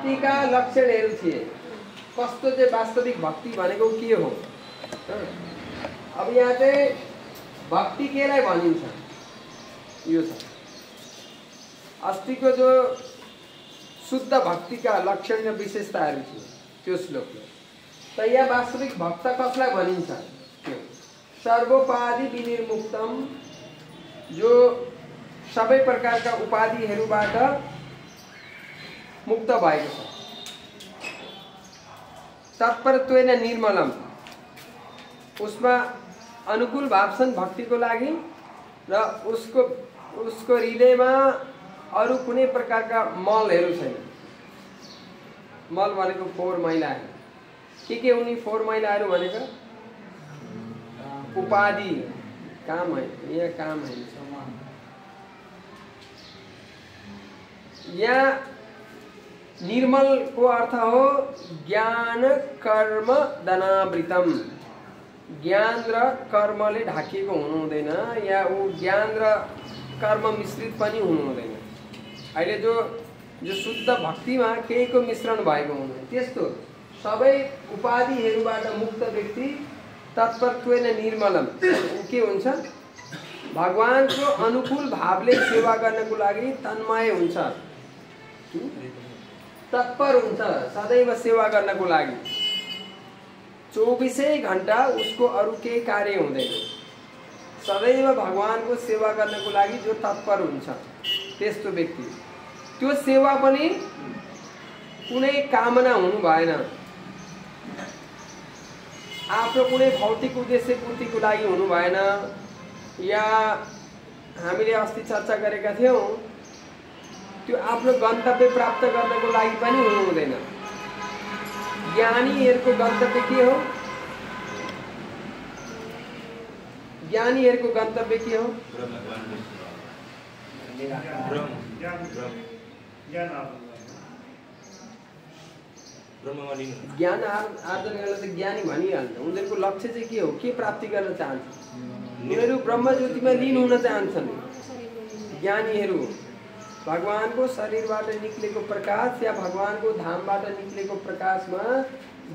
भक्तिका लक्षणहरू थिए। कस्तो चाहिँ वास्तविक भक्ति भनेको के हो? अब यहाँ चाहिँ भक्ति केलाई भनिन्छ यो छ। अस्तिको जो शुद्ध भक्तिका लक्षण र विशेषताहरू थियो त्यो श्लोकमा, त यहाँ वास्तविक भक्त कसलाई भनिन्छ? त्यो सर्वोपाधि विनिर्मुक्तम, जो सबै प्रकारका उपाधिहरूबाट मुक्त भएको छ। तत्परत्वेन निर्मलम, उसमा अनुकूल भाव छन् भक्तिको लागि र उसको हृदयमा अरू कुनै प्रकारका मलहरू छैन। मल भनेको फोहोर मैलाहरू। के उनी फोहोर मैलाहरू भनेको? उपाधि, काम है, यहाँ काम है। यहाँ निर्मल को अर्थ हो ज्ञान कर्म धनावृतम। ज्ञान र कर्मले ढाकिएको हुनु हुँदैन, या ऊ ज्ञान र कर्म मिश्रित पनि हुनु हुँदैन। अहिले जो शुद्ध भक्तिमा केहीको मिश्रण भएको हुँदैन, त्यस्तो सबै उपाधिहरूबाट मुक्त व्यक्ति तत्परत्वेन निर्मलम, के हुन्छ? भगवानको अनुकूल भावले सेवा गर्नको लागि तन्मय हुन्छ, तत्पर हुन्छ, सदैव सेवा गर्नको लागि। 24 घण्टा उसको अरू केही कार्य हुँदैन। सदैव भगवानको सेवा गर्नको लागि जो तत्पर हुन्छ त्यस्तो व्यक्ति, त्यो सेवा पनि कुनै कामना हुनु भएन, आफ्नो कुनै भौतिक उद्देश्य पूर्तिको लागि हुनु भएन। या हामीले अस्ति चर्चा गरेका थियौँ, त्यो आफ्नो गन्तव्य प्राप्त गर्नको लागि पनि हुनु हुँदैन। ज्ञानीहरूको गन्तव्य के हो? ज्ञानीहरूको गन्तव्य के हो? ज्ञान आर्जन गर्न त ज्ञानी भनिहाल्छ। उनीहरूको लक्ष्य चाहिँ के हो? के प्राप्ति गर्न चाहन्छ? उनीहरू ब्रह्म ज्योतिमा लीन हुन चाहन्छन्। ज्ञानीहरू भगवानको शरीरबाट निक्लेको प्रकाश या भगवानको धामबाट निक्लेको प्रकाशमा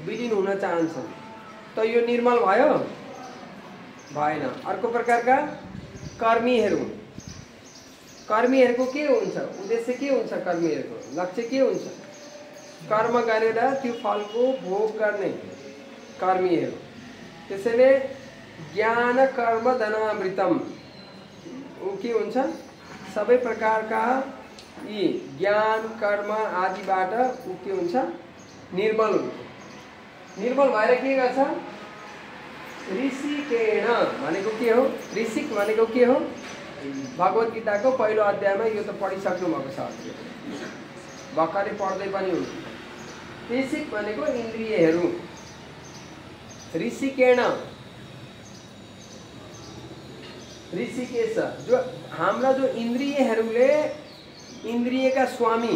विलीन हुन चाहन्छन्। त यो निर्मल भयो? भएन। अर्को प्रकारका कर्मीहरूको के हुन्छ? उद्देश्य के हुन्छ? कर्मीहरूको लक्ष्य के हुन्छ? कर्म गरेर त्यो फलको भोग गर्ने कर्मीहरू। त्यसैले ज्ञान कर्म धनामृतम, ऊ के हुन्छ? सबै प्रकारका यी ज्ञान कर्म आदिबाट ऊ के हुन्छ? निर्मल हुन्छ। निर्मल भएर के गर्छ? ऋषिकेण भनेको के हो? ऋषिक भनेको के हो? भगवत गीताको पहिलो अध्यायमा यो त पढिसक्नु भएको छ, भर्खरै पढ्दै पनि हुन्छ। ऋषिक भनेको इन्द्रियहरू। ऋषिकेण, ऋषिकेश, जो हाम्रा जो इन्द्रियहरूले, इन्द्रियका स्वामी,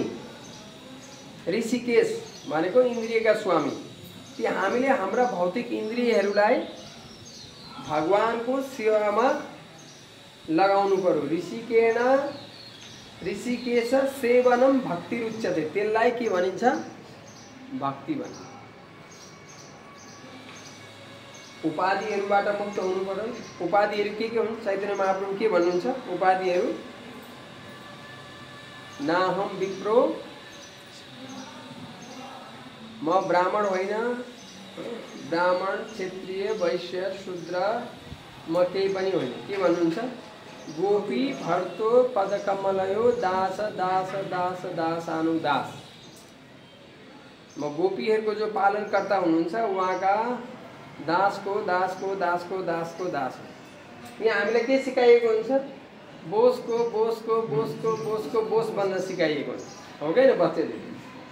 ऋषिकेश भनेको इन्द्रियका स्वामी। ती हामीले हाम्रा भौतिक इन्द्रियहरूलाई भगवानको सेवामा लगाउनु पर्यो। ऋषिकेण ऋषिकेश सेवनम भक्ति रुच्यते, त्यसलाई के भनिन्छ? भक्ति भनिन्छ। उपाधिहरूबाट मुक्त हुनु पर्यो। उपाधिहरू के हुन्? चैतन्य महाप्रभु के भन्नुहुन्छ? उपाधिहरू नाहम विप्रो, म ब्राह्मण होइन, ब्राह्मण क्षत्रिय वैश्य शूद्र म केही पनि होइन। के भन्नुहुन्छ? गोपी भर्तो पदकमलयो दास दास दास दासानुदास। म गोपीहरूको जो पालनकर्ता हुनुहुन्छ उहाँका दासको दासको दासको दासको दास हो। यहाँ हामीलाई के सिकाइएको हुन्छ? बोसको बोसको बोसको बोसको बोस बन्न सिकाइएको हुन्छ, हो कि होइन? बच्चाले,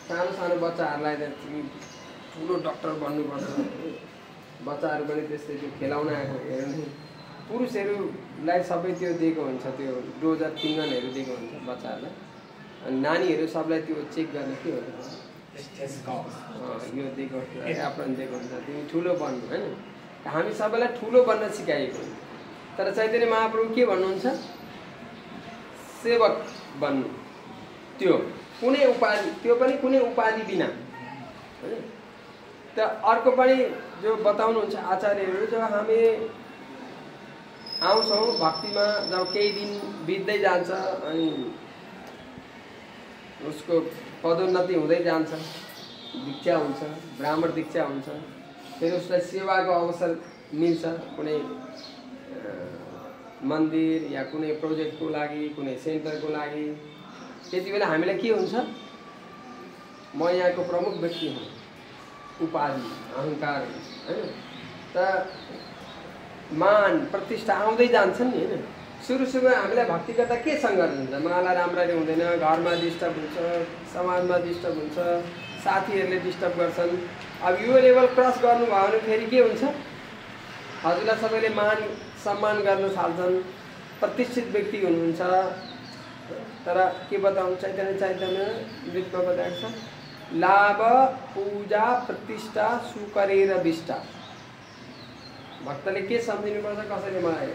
सानो सानो बच्चाहरूलाई ठुलो डक्टर बन्नुपर्छ। बच्चाहरू पनि त्यस्तै त्यो खेलाउन आएको हेर्ने पुरुषहरूलाई सबै त्यो दिएको हुन्छ, त्यो डोजर पिङ्गनहरू दिएको हुन्छ बच्चाहरूलाई। अनि नानीहरू सबलाई त्यो चेक गर्ने के हुन्छ? यो दिएको एप्रोन दिएको हुन्छ, तिमी ठुलो बन्नु, होइन? हामी सबैलाई ठुलो बन्न सिकाइएको हुन्छ। तर चैतन्य महाप्रभु के भन्नुहुन्छ? सेवक बन्नु। त्यो कुनै उपाधि, त्यो पनि कुनै उपाधि बिना हैन। त अर्को पनि जो बताउनुहुन्छ आचार्यहरू, जब हामी आउँछौँ भक्तिमा, जब केही दिन बित्दै जान्छ अनि उसको पदोन्नति हुँदै जान्छ, दीक्षा हुन्छ, ब्राह्मण दीक्षा हुन्छ, फेरि उसलाई सेवाको अवसर मिल्छ कुनै मन्दिर या कुनै प्रोजेक्टको लागि, कुनै सेन्टरको लागि। त्यति बेला हामीलाई के हुन्छ, म यहाँको प्रमुख व्यक्ति हुँ, उपाधि अहङ्कार हैन। त मान प्रतिष्ठा आउँदै जान्छन् नि हैन। सुरुमा हामीलाई भक्ति गर्दा के सङ्घर्ष हुन्छ, माला राम्ररी हुँदैन, घरमा डिस्टर्ब हुन्छ, समाजमा डिस्टर्ब हुन्छ, साथीहरूले डिस्टर्ब गर्छन्। अब यो लेभल क्रस गर्नुभयो भने फेरि के हुन्छ, हजुरलाई सबैले मान सम्मान गर्न थाल्छन्, प्रतिष्ठित व्यक्ति हुनुहुन्छ। तर के बताउनु, चैतन्य चैतन्यमा बताएको छ, लाभ पूजा प्रतिष्ठा सुकरेर विष्टा। भक्तले के सम्झिनुपर्छ, कसैले मलाई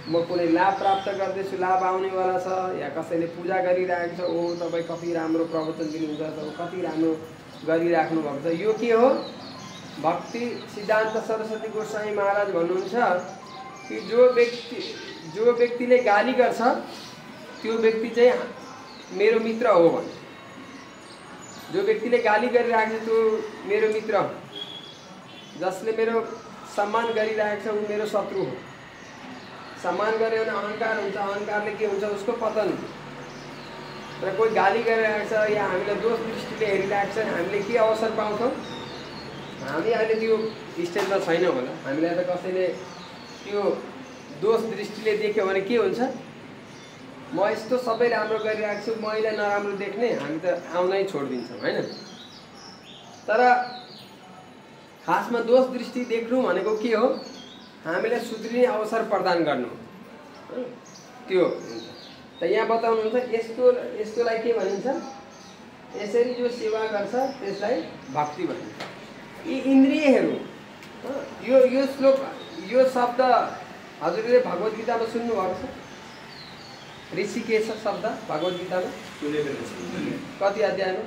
म कुनै लाभ प्राप्त गर्दैछु, लाभ आउनेवाला छ, या कसैले पूजा गरिरहेको छ, ओ तपाईँ कति राम्रो प्रवचन दिनुहुन्छ, तपाईँ कति राम्रो गरिराख्नु भएको छ। यो के हो, भक्ति सिद्धान्त सरस्वती गोस्वामी महाराज भन्नुहुन्छ कि जो व्यक्तिले गाली गर्छ त्यो व्यक्ति चाहिँ मेरो मित्र हो भने। जो व्यक्तिले गाली गरिरहेको छ त्यो मेरो मित्र हो, जसले मेरो सम्मान गरिरहेको छ ऊ मेरो शत्रु हो। सम्मान गर्यो भने अहङ्कार हुन्छ, अहङ्कारले के हुन्छ, उसको पतन हुन्छ। र कोही गाली गरिरहेको छ या हामीलाई दोष दृष्टिले हेरिरहेको छ, हामीले के अवसर पाउँछौँ, हामी अहिले त्यो स्टेजमा छैन होला, हामीलाई त कसैले त्यो दोष दृष्टिले देख्यो भने के हुन्छ, म यस्तो सबै राम्रो गरिरहेको छु, मैले नराम्रो देख्ने, हामी त आउनै छोडिदिन्छौँ हैन। तर खासमा दोष दृष्टि देख्नु भनेको के हो, हामीलाई सुध्रिने अवसर प्रदान गर्नु, त्यो हुन्छ। त यहाँ बताउनुहुन्छ यस्तोलाई के भनिन्छ, यसरी जो सेवा गर्छ त्यसलाई भक्ति भनिन्छ। यी इन्द्रियहरू, यो श्लोक, यो शब्द हजुरले भगवत गीतामा सुन्नुभएको छ, ऋषिकेश शब्द भगवत गीतामा कति अध्यायमा,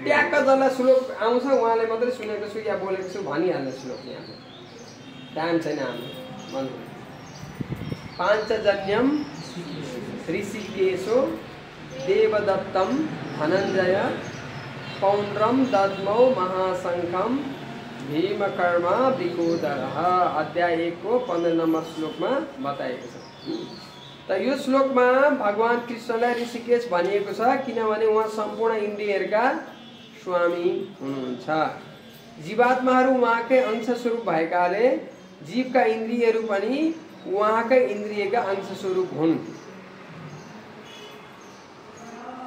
ट्याक्क जसलाई श्लोक आउँछ उहाँले मात्रै सुनेको छु या बोलेको छु भनिहाल्ने श्लोक यहाँ, टाइम छैन हाम्रो। पाञ्चजन्यम ऋषिकेशो देवदत्तम धनञ्जय पौण्ड्रम दद्मौ महाशङ्खम भीमकर्मा विकोदरः। अध्याय 1 को 15 नम्बर श्लोकमा बताएको छ। त यो श्लोकमा भगवान कृष्णलाई ऋषिकेश भनिएको छ किनभने उहाँ सम्पूर्ण इन्द्रियहरूका स्वामी हुनुहुन्छ। जीवात्माहरू उहाँकै अंशस्वरूप भएकाले जीवका इन्द्रियहरू पनि उहाँकै इन्द्रियका अंशस्वरूप हुन्।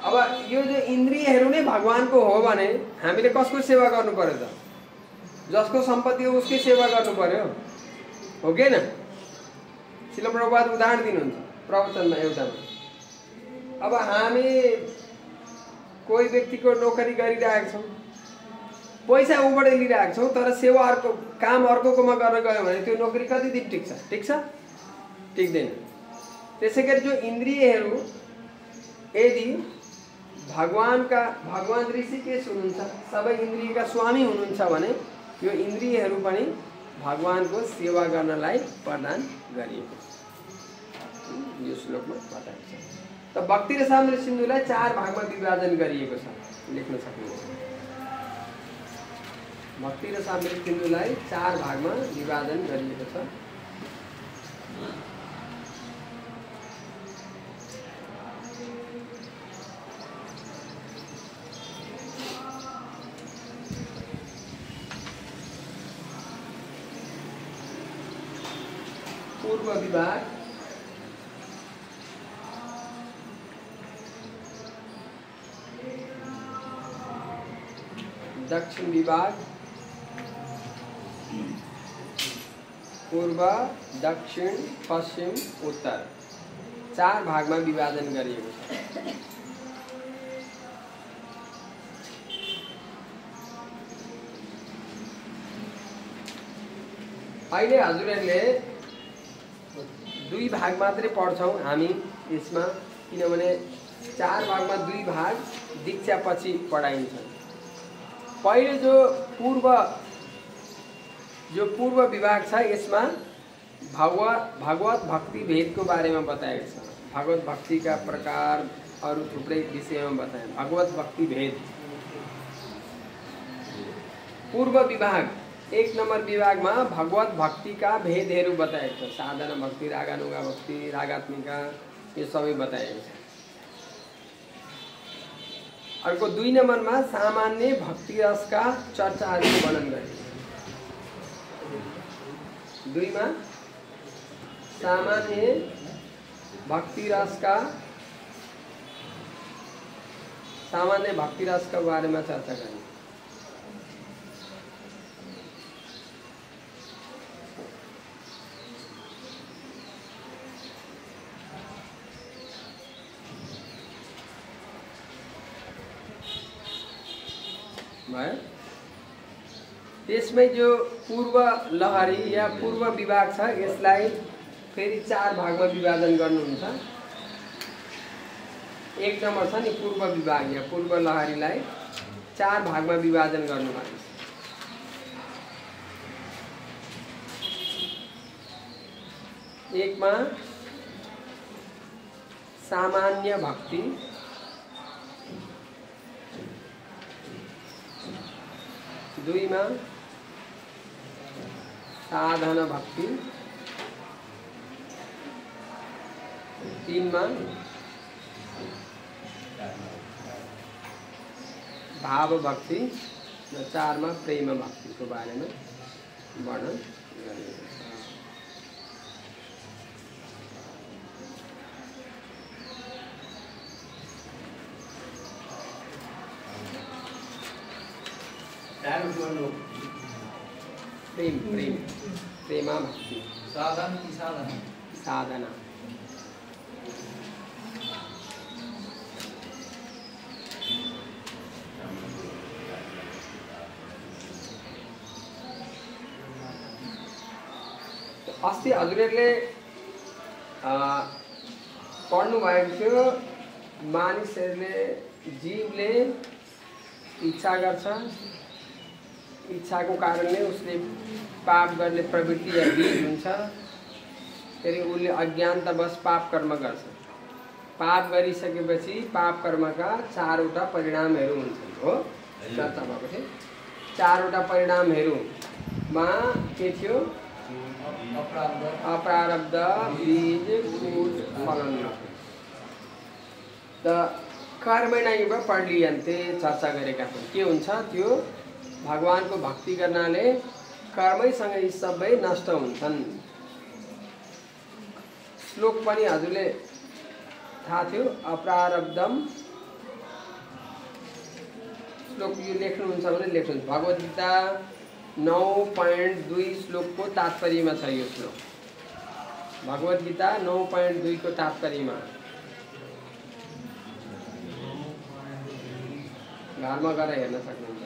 अब यो जो इन्द्रियहरू नै भगवानको हो भने हामीले कसको सेवा गर्नु पर्यो त, जसको सम्पत्ति हो उसकै सेवा गर्नु पर्यो, हो कि न। शिल प्रभुपाद उदाहरण दिनुहुन्छ प्रवचनमा एउटामा। अब हामी कोही व्यक्तिको नोकरी गरिरहेका छौँ, पैसा उबाट लिइरहेका छौँ, तर सेवा अर्को काम अर्कोकोमा गर्न गयो भने त्यो नोकरी कति दिन टिक्छ, टिक्दैन। त्यसै गरी जो इन्द्रियहरू यदि भगवान ऋषिकेश हुनुहुन्छ, सबै इन्द्रियका स्वामी हुनुहुन्छ भने यो इन्द्रियहरू पनि भगवानको सेवा गर्नलाई प्रदान गरिएको छ। यो श्लोकमा बताएको छ। त भक्ति र साम्य सिन्धुलाई 4 भागमा विभाजन गरिएको छ, लेख्न सक्नुहुन्छ। भक्ति र साम्य सिन्धुलाई 4 भागमा विभाजन गरिएको छ। पूर्व विभाग, दक्षिण विभाग, पूर्व, दक्षिण, पश्चिम, उत्तर 4 भागमा विभाजन गरिएको छ। अहिले हजुरहरूले 2 भाग मात्रै पढ्छौँ हामी यसमा, किनभने 4 भागमा 2 भाग दीक्षापछि पढाइन्छ। पहिले जो पूर्व विभाग छ यसमा भगवत भक्ति भेदको बारेमा बताएको छ। भगवत भक्तिका प्रकार अरू थुप्रै विषयमा बताए। भगवत भक्ति भेद पूर्व विभाग 1 नम्बर विभागमा भगवत भक्तिका भेदहरू बताएको छ। साधना भक्ति, रागानुगा भक्ति, रागात्मिका, यो सबै बताएको छ। अर्को 2 नम्बरमा सामान्य भक्ति रसका चर्चाहरूको वर्णन गरिएको छ। 2 मा सामान्य भक्ति रसका बारेमा चर्चा गरियो। भयो। त्यसमै जो पूर्व लहरी या पूर्व विभाग छ यसलाई फेरि 4 भागमा विभाजन गर्नुहुन्छ। 1 नम्बर छ नि पूर्व विभाग या पूर्व लहरीलाई 4 भागमा विभाजन गर्नुभएको छ। एकमा सामान्य भक्ति, 2 मा साधना भक्ति, 3 मा भाव भक्ति र 4 मा प्रेम भक्तिको बारेमा वर्णन गरिएको छ। प्रेमा भक्ति, साधना। अस्ति हजुरहरूले पढ्नु भएको थियो, मानिसहरूले जीवले इच्छा गर्छ, इच्छाको कारणले उसले पाप गर्ने प्रवृत्ति या बीज हुन्छ। फेरि उसले अज्ञानतावश पाप कर्म गर्छ। पाप गरिसकेपछि पाप कर्मका 4वटा परिणामहरू हुन्छन्। हो, चर्चा भएको थियो। 4वटा परिणामहरूमा के थियो? अप्रारब्ध, बीज, कूट, फलन। त कर्मैनैव प्रलीयन्ते चर्चा गरेका छन्। के हुन्छ त्यो? भगवानको भक्ति गर्नाले कर्मैसँग यी सबै नष्ट हुन्छन्। श्लोक पनि हजुरले थाहा थियो, अप्रारब्धम। श्लोक यो लेख्नुहुन्छ भने लेख्नुहुन्छ। भगवत गीता 9.2 श्लोकको तात्पर्यमा छ यो श्लोक। भगवत गीता 9.2 को तात्पर्यमा घरमा गएर हेर्न सक्नुहुन्छ।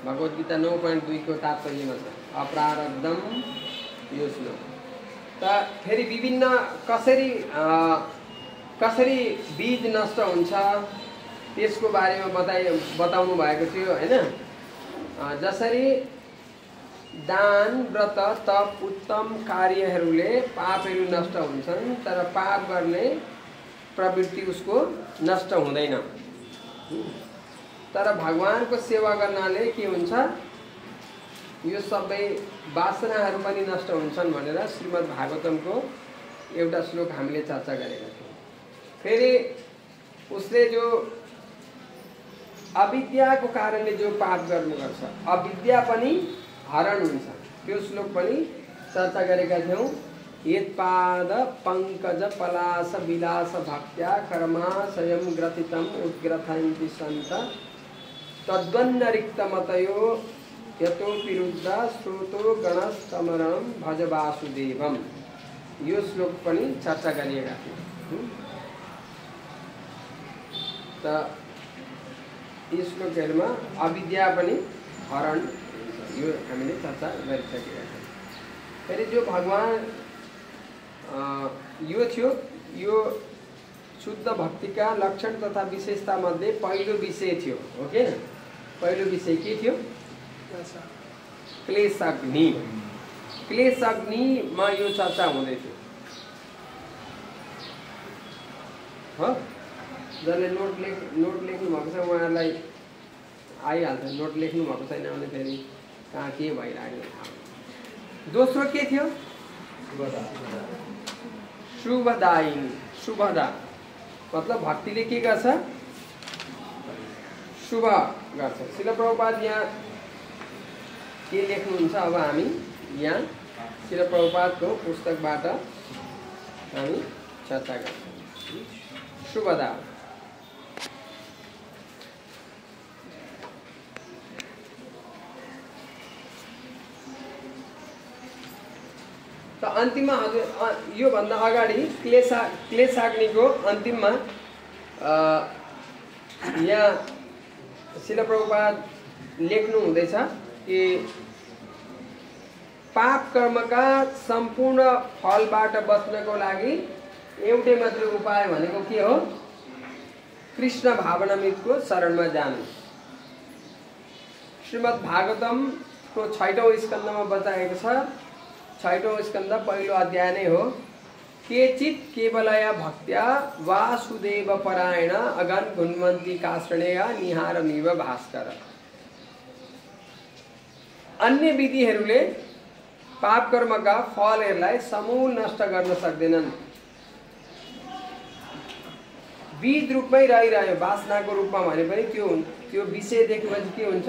भगवत गीता 9.2 को तात्पर्यमा छ अप्रारब्धम यो श्लोक। त फेरि विभिन्न कसरी बीज नष्ट हुन्छ त्यसको बारेमा बताउनु भएको थियो हैन। जसरी दान, व्रत, तप, उत्तम कार्यहरूले पापहरू नष्ट हुन्छन्, तर पाप गर्ने प्रवृत्ति उसको नष्ट हुँदैन। तर भगवानको सेवा गर्नाले के हुन्छ? यो सबै वासनाहरू पनि नष्ट हुन्छन् भनेर श्रीमद् भागवतमको एउटा श्लोक हामीले चर्चा गरेका थियौँ। फेरि उसले जो अविद्याको कारणले जो पाप गर्नु गर्छ, अविद्या पनि हरण हुन्छ। त्यो श्लोक पनि चर्चा गरेका थियौँ। यत्पाद पंकज पलास विलास भक्त्या कर्माशयं ग्रथितम् उद्ग्रथन्ति सन्त तद्वन्नरिक्तमतयो यतो विरुद्ध श्रोतो गणस्तमरणं भज वासुदेवम। यो श्लोक पनि चर्चा गरिएका थियौँ। त यी श्लोकहरूमा अविद्या पनि हरण यो हामीले चर्चा गरिसकेका छौँ। फेरि जो भगवान यो थियो यो शुद्ध भक्तिका लक्षण तथा विशेषता मध्ये पहिलो विषय थियो हो के पहिलो विषय के थियो क्लेशाग्नि क्लेशाग्निमा यो चर्चा हुँदै थियो हो जसले नोट लेख्नु भएको छ उहाँलाई आइहाल्छ नोट लेख्नु भएको छैन भने फेरि कहाँ के भइरहेको दोस्रो के थियो शुभदायिनी शुभदा मतलब भक्तिले के गर्छ शुभ गर्छ शिल प्रभुपाद यहाँ के लेख्नुहुन्छ अब हामी यहाँ शिल प्रभुपादको पुस्तकबाट हामी चर्चा गर्छौँ शुभदा त अन्तिममा हजुर यो भन्दा अगाडि क्लेशाग्निको अन्तिममा यहाँ शिल प्रभुपाद लेख्नु हुँदैछ कि पाप कर्मका सम्पूर्ण फलबाट बच्नको लागि एउटै मात्र उपाय भनेको के हो कृष्ण भावनामृतको शरणमा जानु श्रीमद् भागवतमको 6औं स्कन्धमा बताएको छ 6औं स्कन्ध पहिलो अध्याय नै हो केचित् केवलया भक्त्या वासुदेव परायण अगन गुणवन्ती काश्रणेय निहारमिव भास्कर अन्य विधिहरूले पाप कर्मका फलहरूलाई समूल नष्ट गर्न सक्दैनन् बीज रूपमै रहिरह्यो वासनाको रूपमा भने पनि त्यो विषय देखेपछि के हुन्छ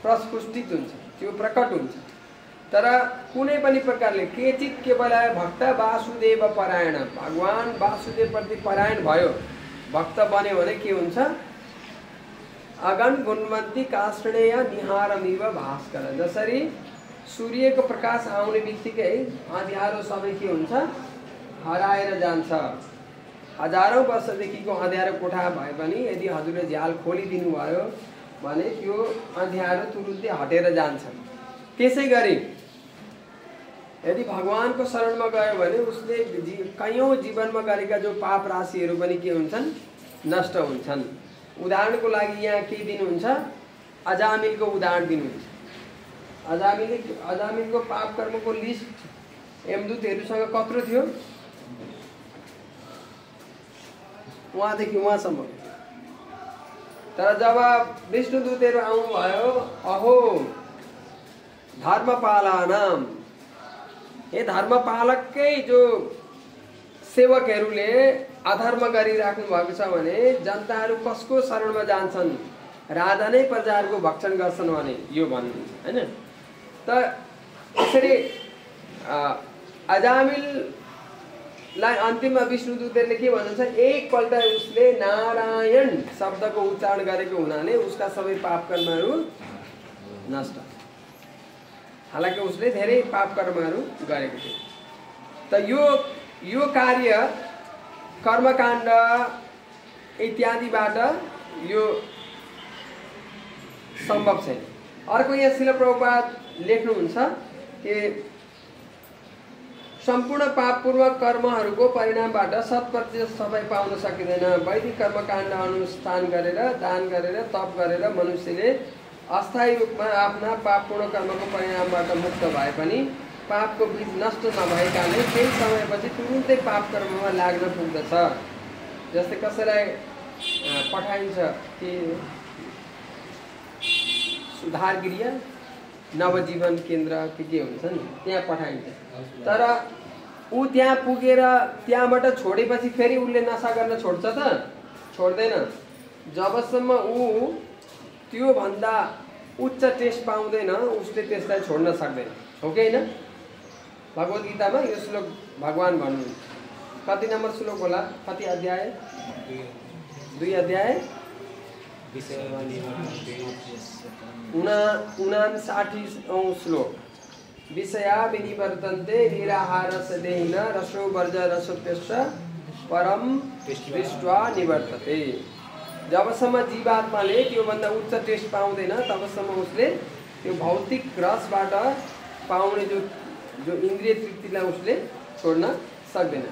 प्रस्फुटित हुन्छ त्यो प्रकट हुन्छ तर कुनै पनि प्रकारले केचित् केवलय भक्त वासुदेव परायण भगवान वासुदेव प्रति परायण भयो भक्त बन्यो भने के हुन्छ अगन गुणवन्ती काश्रणेय निहारमिव भास्कर जसरी सूर्यको प्रकाश आउने बित्तिकै अँध्यारो सबै के हुन्छ हराएर जान्छ हजारौं वर्षदेखिको अँध्यारो कोठा भए पनि यदि हजुरले झ्याल खोलिदिनु भयो भने त्यो अँध्यारो तुरुन्तै हटेर जान्छ त्यसै गरी यदि भगवानको शरणमा गयो भने उसले कयौं जीवनमा गरेका जो पाप राशिहरू पनि के हुन्छन् नष्ट हुन्छन् उदाहरणको लागि यहाँ के दिनुहुन्छ अजामिलको उदाहरण दिनुहुन्छ अजामिलको पाप कर्मको लिस्ट यमदूतहरूसँग कत्रो थियो उहाँदेखि उहाँसम्म तर जब विष्णुदूतहरू आउनुभयो अहो धर्मपालानाम ये धर्मपालककै जो सेवकहरूले अधर्म गरिराख्नु भएको छ भने जनताहरू कसको शरणमा जान्छन् राजा नै प्रजाहरूको भक्षण गर्छन् भने यो भन्नुहुन्छ हैन त यसरी अजामिललाई अन्तिममा विष्णुदूतहरूले के भन्नुहुन्छ एकपल्ट उसले नारायण शब्दको उच्चारण गरेको हुनाले उसका सबै पाप कर्महरू नष्ट हालांकि उसले धेरै पाप कर्महरू गरेको थियो त यो कार्य कर्मकाण्ड इत्यादिबाट यो सम्भव छैन अर्को यहाँ शिल प्रभुपाद लेख्नुहुन्छ कि सम्पूर्ण पापपूर्वक कर्महरूको परिणामबाट 100% सफाई पाउन सकिँदैन वैदिक कर्मकाण्ड अनुष्ठान गरेर दान गरेर तप गरेर मनुष्यले अस्थायी रूपमा आफ्ना पापपूर्ण कर्मको परिणामबाट मुक्त भए पनि पापको बीज नष्ट नभएकाले केही समयपछि तुरुन्तै पाप कर्ममा लाग्न पुग्दछ जस्तै कसैलाई पठाइन्छ कि सुधार गृह नवजीवन केन्द्र के हुन्छ नि त्यहाँ पठाइन्छ तर ऊ त्यहाँ पुगेर त्यहाँबाट छोडेपछि फेरि उसले नशा गर्न छोड्छ त छोड्दैन जबसम्म ऊ त्यो भन्दा उच्च टेस्ट पाउँदैन उसले त्यसलाई छोड्न सक्दैन हो कि हैन भगवत गीतामा यो श्लोक भगवान भन्नुहुन्छ कति नम्बर श्लोक होला कति अध्याय 2 अध्याय 59औं श्लोक विषया विनिवर्तन्ते निराहारस्यदेहिन रसो वर्ज रसोप्यश्च परम दृष्ट्वा निवर्तते जबसम्म जीवात्माले त्योभन्दा उच्च टेस्ट पाउँदैन तबसम्म उसले त्यो भौतिक रसबाट पाउने जो इन्द्रिय तृप्तिलाई उसले छोड्न सक्दैन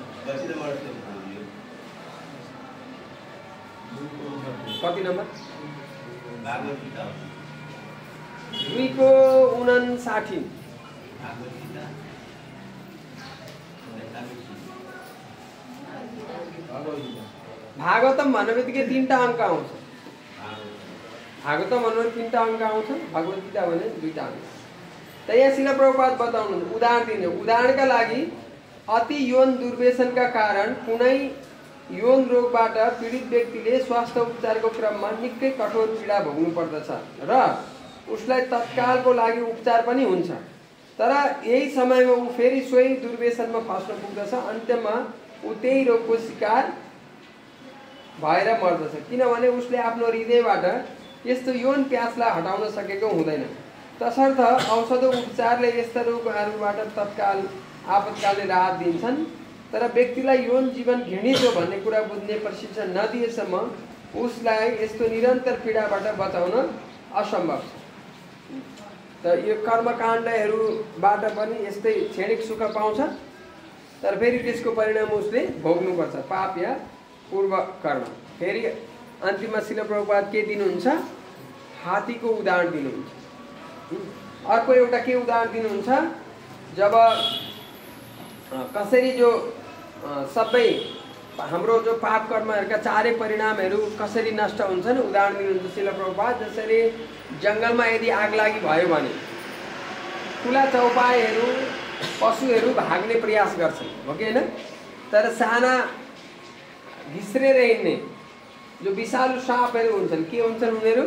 कति नम्बर 2 को 59 भागवतम भन्ने बित्तिकै 3टा अङ्क आउँछ भागवतम भन्नु 3टा अङ्क आउँछ भगवत गीता भने 2टा अङ्क त यहाँ शिल प्रभुपाद बताउनुहुन्छ उदाहरण दिने उदाहरणका लागि अति यौन दुर्व्यसनका कारण कुनै यौन रोगबाट पीडित व्यक्तिले स्वास्थ्य उपचारको क्रममा निकै कठोर पीडा भोग्नु पर्दछ र उसलाई तत्कालको लागि उपचार पनि हुन्छ तर यही समयमा ऊ फेरि सोही दुर्व्यसनमा फस्न पुग्दछ अन्त्यमा ऊ त्यही रोगको शिकार भएर मर्दछ किनभने उसले आफ्नो हृदयबाट यस्तो यौन प्यासलाई हटाउन सकेको हुँदैन तसर्थ औषध उपचारले यस्ता रोगहरूबाट तत्काल आपतकालीन राहत दिन्छन् तर व्यक्तिलाई यौन जीवन घृणित हो भन्ने कुरा बुझ्ने प्रशिक्षण नदिएसम्म उसलाई यस्तो निरन्तर पीडाबाट बचाउन असम्भव छ त यो कर्मकाण्डहरूबाट पनि यस्तै क्षणिक सुख पाउँछ तर फेरि त्यसको परिणाम उसले भोग्नुपर्छ पाप या पूर्व कर्म फेरि अन्तिममा शिल प्रभुपाद के दिनुहुन्छ हात्तीको उदाहरण दिनुहुन्छ अर्को एउटा के उदाहरण दिनुहुन्छ जब कसरी जो सबै हाम्रो जो पाप कर्महरूका चारै परिणामहरू कसरी नष्ट हुन्छन् उदाहरण दिनुहुन्छ शिल प्रभुपाद जसरी जङ्गलमा यदि आगलागी भयो भने ठुला चौपाईहरू पशुहरू भाग्ने प्रयास गर्छन् हो कि होइन तर साना घिस्रेर हिँड्ने जो विषालु सापहरू हुन्छन् के हुन्छन् उनीहरू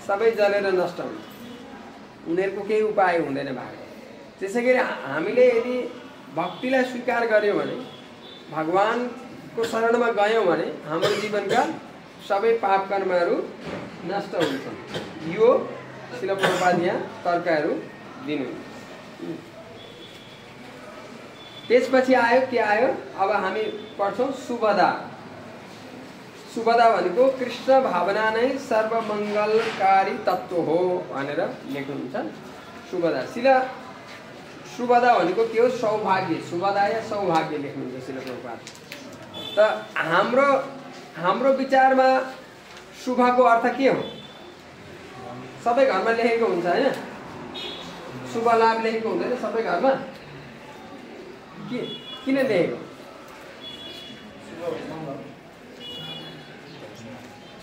सबै जलेर नष्ट हुन्छ उनीहरूको केही उपाय हुँदैन भाग्ने त्यसैगरी हामीले यदि भक्तिलाई स्वीकार गर्यौं भने भगवानको शरणमा गयौं भने हाम्रो जीवनका सबै पाप कर्महरू नष्ट हुन्छन् यो शिल प्रभुपाद यहाँ तर्कहरू दिनुहुन्छ त्यसपछि आयो के आयो अब हामी पढ्छौं सुभदा सुभदा भनेको कृष्ण भावना नै सर्वमङ्गलकारी तत्त्व हो भनेर लेख्नुहुन्छ सुभदा शिल सुभदा भनेको के हो सौभाग्य सुभदा या सौभाग्य लेख्नुहुन्छ शिल प्रभुपाद त हाम्रो विचारमा शुभको अर्थ के हो सबै घरमा लेखेको हुन्छ हैन शुभ लाभ लेखेको हुँदैन सबै घरमा किन लेखेको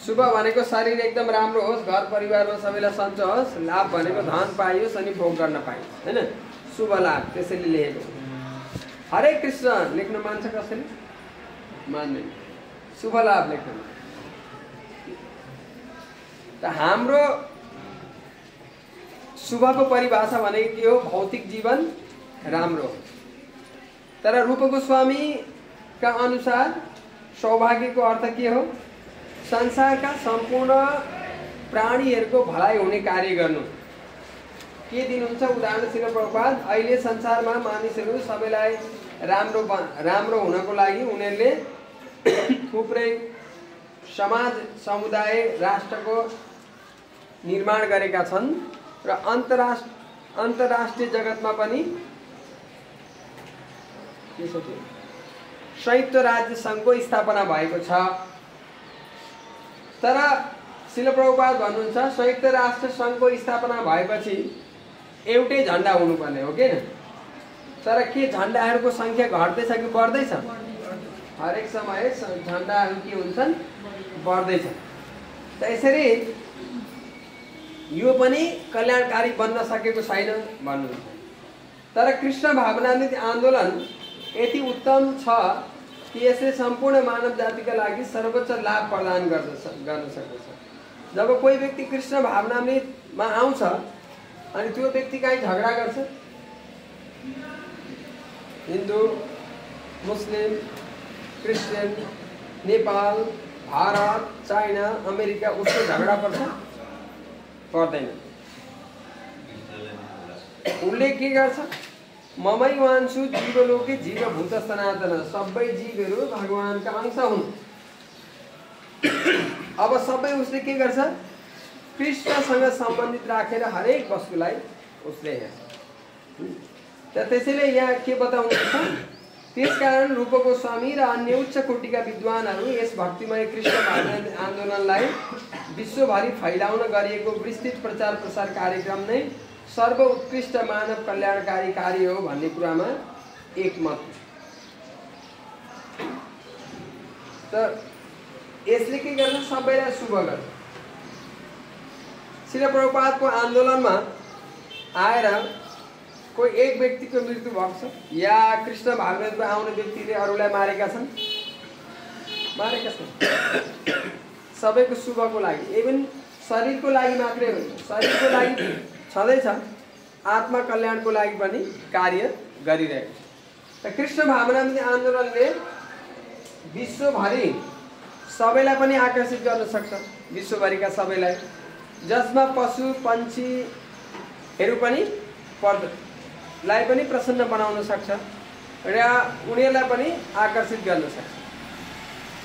शुभ भनेको शरीर एकदम राम्रो होस् घर परिवारमा सबैलाई सञ्च होस् लाभ भनेको धन पाइयोस् अनि भोग गर्न पाइयोस् हैन शुभ लाभ त्यसैले लेखेको हरे कृष्ण लेख्न मान्छ कसैले मान्दैन शुभ लाभ लेख्न त हाम्रो शुभको परिभाषा भनेको के हो भौतिक जीवन राम्रो हो तर रूप गोस्वामी का अनुसार सौभाग्यको अर्थ के हो संसारका सम्पूर्ण प्राणीहरूको भलाइ हुने कार्य गर्नु के दिनुहुन्छ उदाहरण शिल प्रभुपाद अहिले संसारमा मानिसहरू सबैलाई राम्रो हुनको लागि उनीहरूले थुप्रै समाज समुदाय राष्ट्रको निर्माण गरेका छन् र अन्तर्राष्ट्रिय जगतमा पनि संयुक्त राज्य संघको स्थापना भएको छ तर शिल प्रभुपाद भन्नुहुन्छ संयुक्त राष्ट्र संघको स्थापना भएपछि एउटै झण्डा हुनुपर्ने हो के तर के झण्डाहरूको संख्या घट्दैछ कि बढ्दैछ हरेक समय झण्डाहरू के हुन्छन् बढ्दैछ त यसरी यो पनि कल्याणकारी बन्न सकेको छैन भन्नुहुन्छ तर कृष्ण भावनामृत आन्दोलन यति उत्तम छ कि यसले सम्पूर्ण मानव जातिका लागि सर्वोच्च लाभ प्रदान गर्न सक्दछ जब कोही व्यक्ति कृष्ण भावनामृतमा आउँछ अनि त्यो व्यक्ति कहीँ झगडा गर्छ Hindu Muslim Christian Nepal Bharat China America उसको झगडा पर्छ पर्दैन उसले के गर्छ ममै वान्छु जीवलोके जीवभूत सनातन सबै जीवहरू भगवानका अंश हुन् अब सबै उसले के गर्छ कृष्णसँग सम्बन्धित राखेर हरेक वस्तुलाई उसले हेर्छ त्यसैले यहाँ के बताउनुहुन्छ त्यसकारण रूप गोस्वामी र अन्य उच्च कोटिका विद्वानहरू यस भक्तिमय कृष्ण भावना आन्दोलनलाई विश्वभरि फैलाउन गरिएको विस्तृत प्रचार प्रसार कार्यक्रम नै सर्वोत्कृष्ट मानव कल्याणकारी कार्य हो भन्ने कुरामा एकमत। त यसले के गर्छ? सबैलाई शुभ गर्छ। श्रील प्रभुपादको आन्दोलनमा आएर कोही एक व्यक्तिको मृत्यु भएको छ या कृष्ण भागवतमा आउने व्यक्तिले अरूलाई मारेका छन्, सबैको शुभको लागि, इभन शरीरको लागि मात्रै होइन, शरीरको लागि छँदैछ, आत्मा कल्याणको लागि पनि कार्य गरिरहेको छ। त कृष्ण भावनामृति आन्दोलनले विश्वभरि सबैलाई पनि आकर्षित गर्न सक्छ, विश्वभरिका सबैलाई, जसमा पशु पन्छीहरू पनि लाई पनि प्रसन्न बनाउन सक्छ र उनीहरूलाई पनि आकर्षित गर्न सक्छ।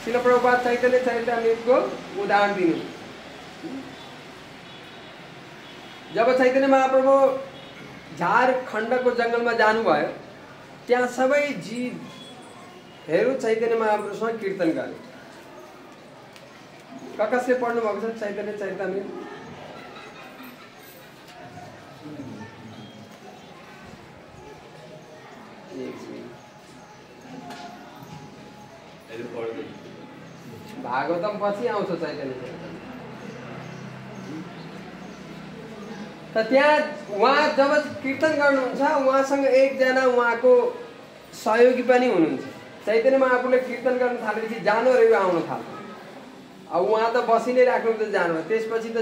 श्रील प्रभुपाद चैतन्य चरितामृतको उदाहरण दिनु। जब चैतन्य महाप्रभु झारखण्डको जङ्गलमा जानुभयो, त्यहाँ सबै जीवहरू चैतन्य महाप्रभुसँग कीर्तन गरे। कसले पढ्नु भएको छ चैतन्य चरितामृत? भागवतम पछि आउँछ चैतन्य चरितामृत। त त्यहाँ उहाँ जब कीर्तन गर्नुहुन्छ, उहाँसँग एकजना उहाँको सहयोगी पनि हुनुहुन्छ। चैतन्य महाप्रभुले कीर्तन गर्न थालेपछि जानवरहरू आउन थाल्छ। अब उहाँ त बसि नै राख्नु त जानवर, त्यसपछि त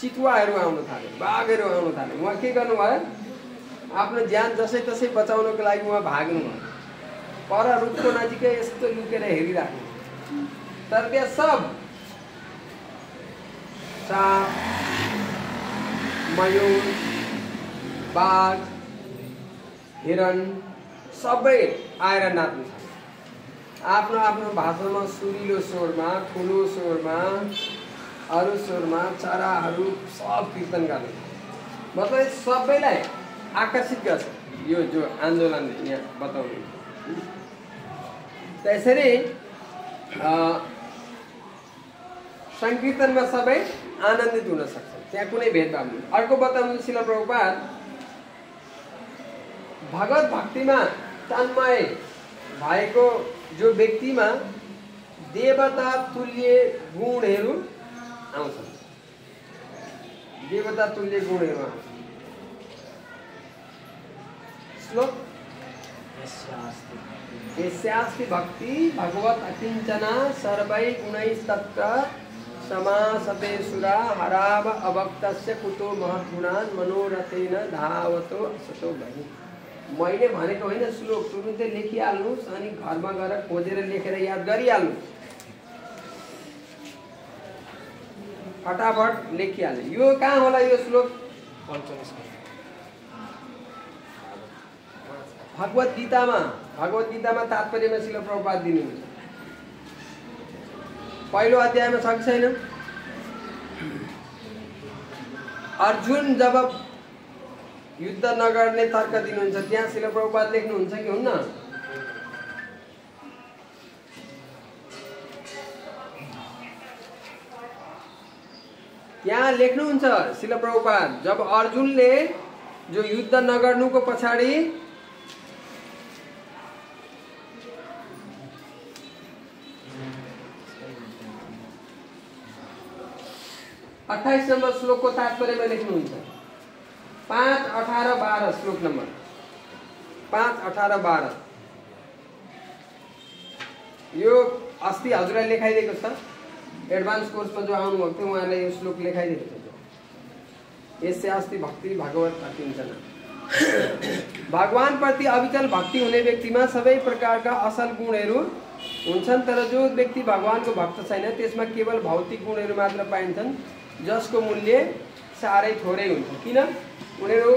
चितुवाहरू आउन थाल्यो, बाघहरू आउन थाल्यो। उहाँ के गर्नुभयो? आफ्नो ज्यान जसै तसै बचाउनको लागि उहाँ भाग्नुभयो। पर रुखको नजिकै यस्तो लुकेर हेरिराख्नु, तर त्यहाँ सब साप, मयूर, बाघ, हिरण सबै आएर नाच्नु थाल्यो। आफ्नो आफ्नो भाषामा, सुरिलो स्वरमा, ठुलो स्वरमा, अरू स्वरमा चराहरू सब कीर्तन गर्ने। मतलब सबैलाई आकर्षित गर्छ यो जो आन्दोलनले यहाँ बताउनु। त्यसरी संकीर्तनमा सबै आनन्दित हुन सक्छ, त्यहाँ कुनै भेदभाव नहीं। अर्को बताउनु श्रील प्रभुपाद भगवत भक्तिमा तन्मय भएको जो व्यक्तिमा देवता तुल्य गुणहरू आउँछन्, देवता तुल्य गुणहरू आउँछन्। श्लोक यस्यास्ति भक्ति भगवत अकिंचना सर्वै गुणैस्तत्र समासते सुरा हराव अभक्तस्य कुतो महत्गुणान् मनोरथेन धावतो असतो भई। मैले भनेको होइन श्लोक, तुरुन्तै लेखिहाल्नुहोस् अनि घरमा गएर खोजेर लेखेर याद गरिहाल्नु, फटाफट लेखिहाल्नु। यो कहाँ होला यो श्लोक? भगवत गीतामा तात्पर्यमा श्रील प्रभुपाद दिनुहुन्छ। पहिलो अध्यायमा छ कि छैन? अर्जुन जब युद्ध नगर्ने तर्क दिनुहुन्छ, त्यहाँ श्रील प्रभुपाद लेख्नुहुन्छ कि हुन्न? त्यहाँ लेख्नुहुन्छ श्रील प्रभुपाद, जब अर्जुनले जो युद्ध नगर्नुको पछाडि 28 नंबर श्लोक को तात्पर्य में लेख्नुहुन्छ। 5, 18, 12 श्लोक नंबर 5, 18, 12 यो अस्ति हजुरलाई लेखाइदिएको छ। एडभान्स कोर्समा जो आउनुभएको थियो उहाँले यो श्लोक लेखाइदिएको छ। यससे अस्ति भक्ति भगवत अकिंचना, भगवान प्रति अविचल भक्ति हुने व्यक्तिमा सबै प्रकारका असल गुणहरू हुन्छन्, तर जो व्यक्ति भगवानको भक्त छैन त्यसमा केवल भौतिक गुणहरू मात्र पाइन्छन्, जसको मूल्य साह्रै थोरै हुन्छ। किन? उनीहरू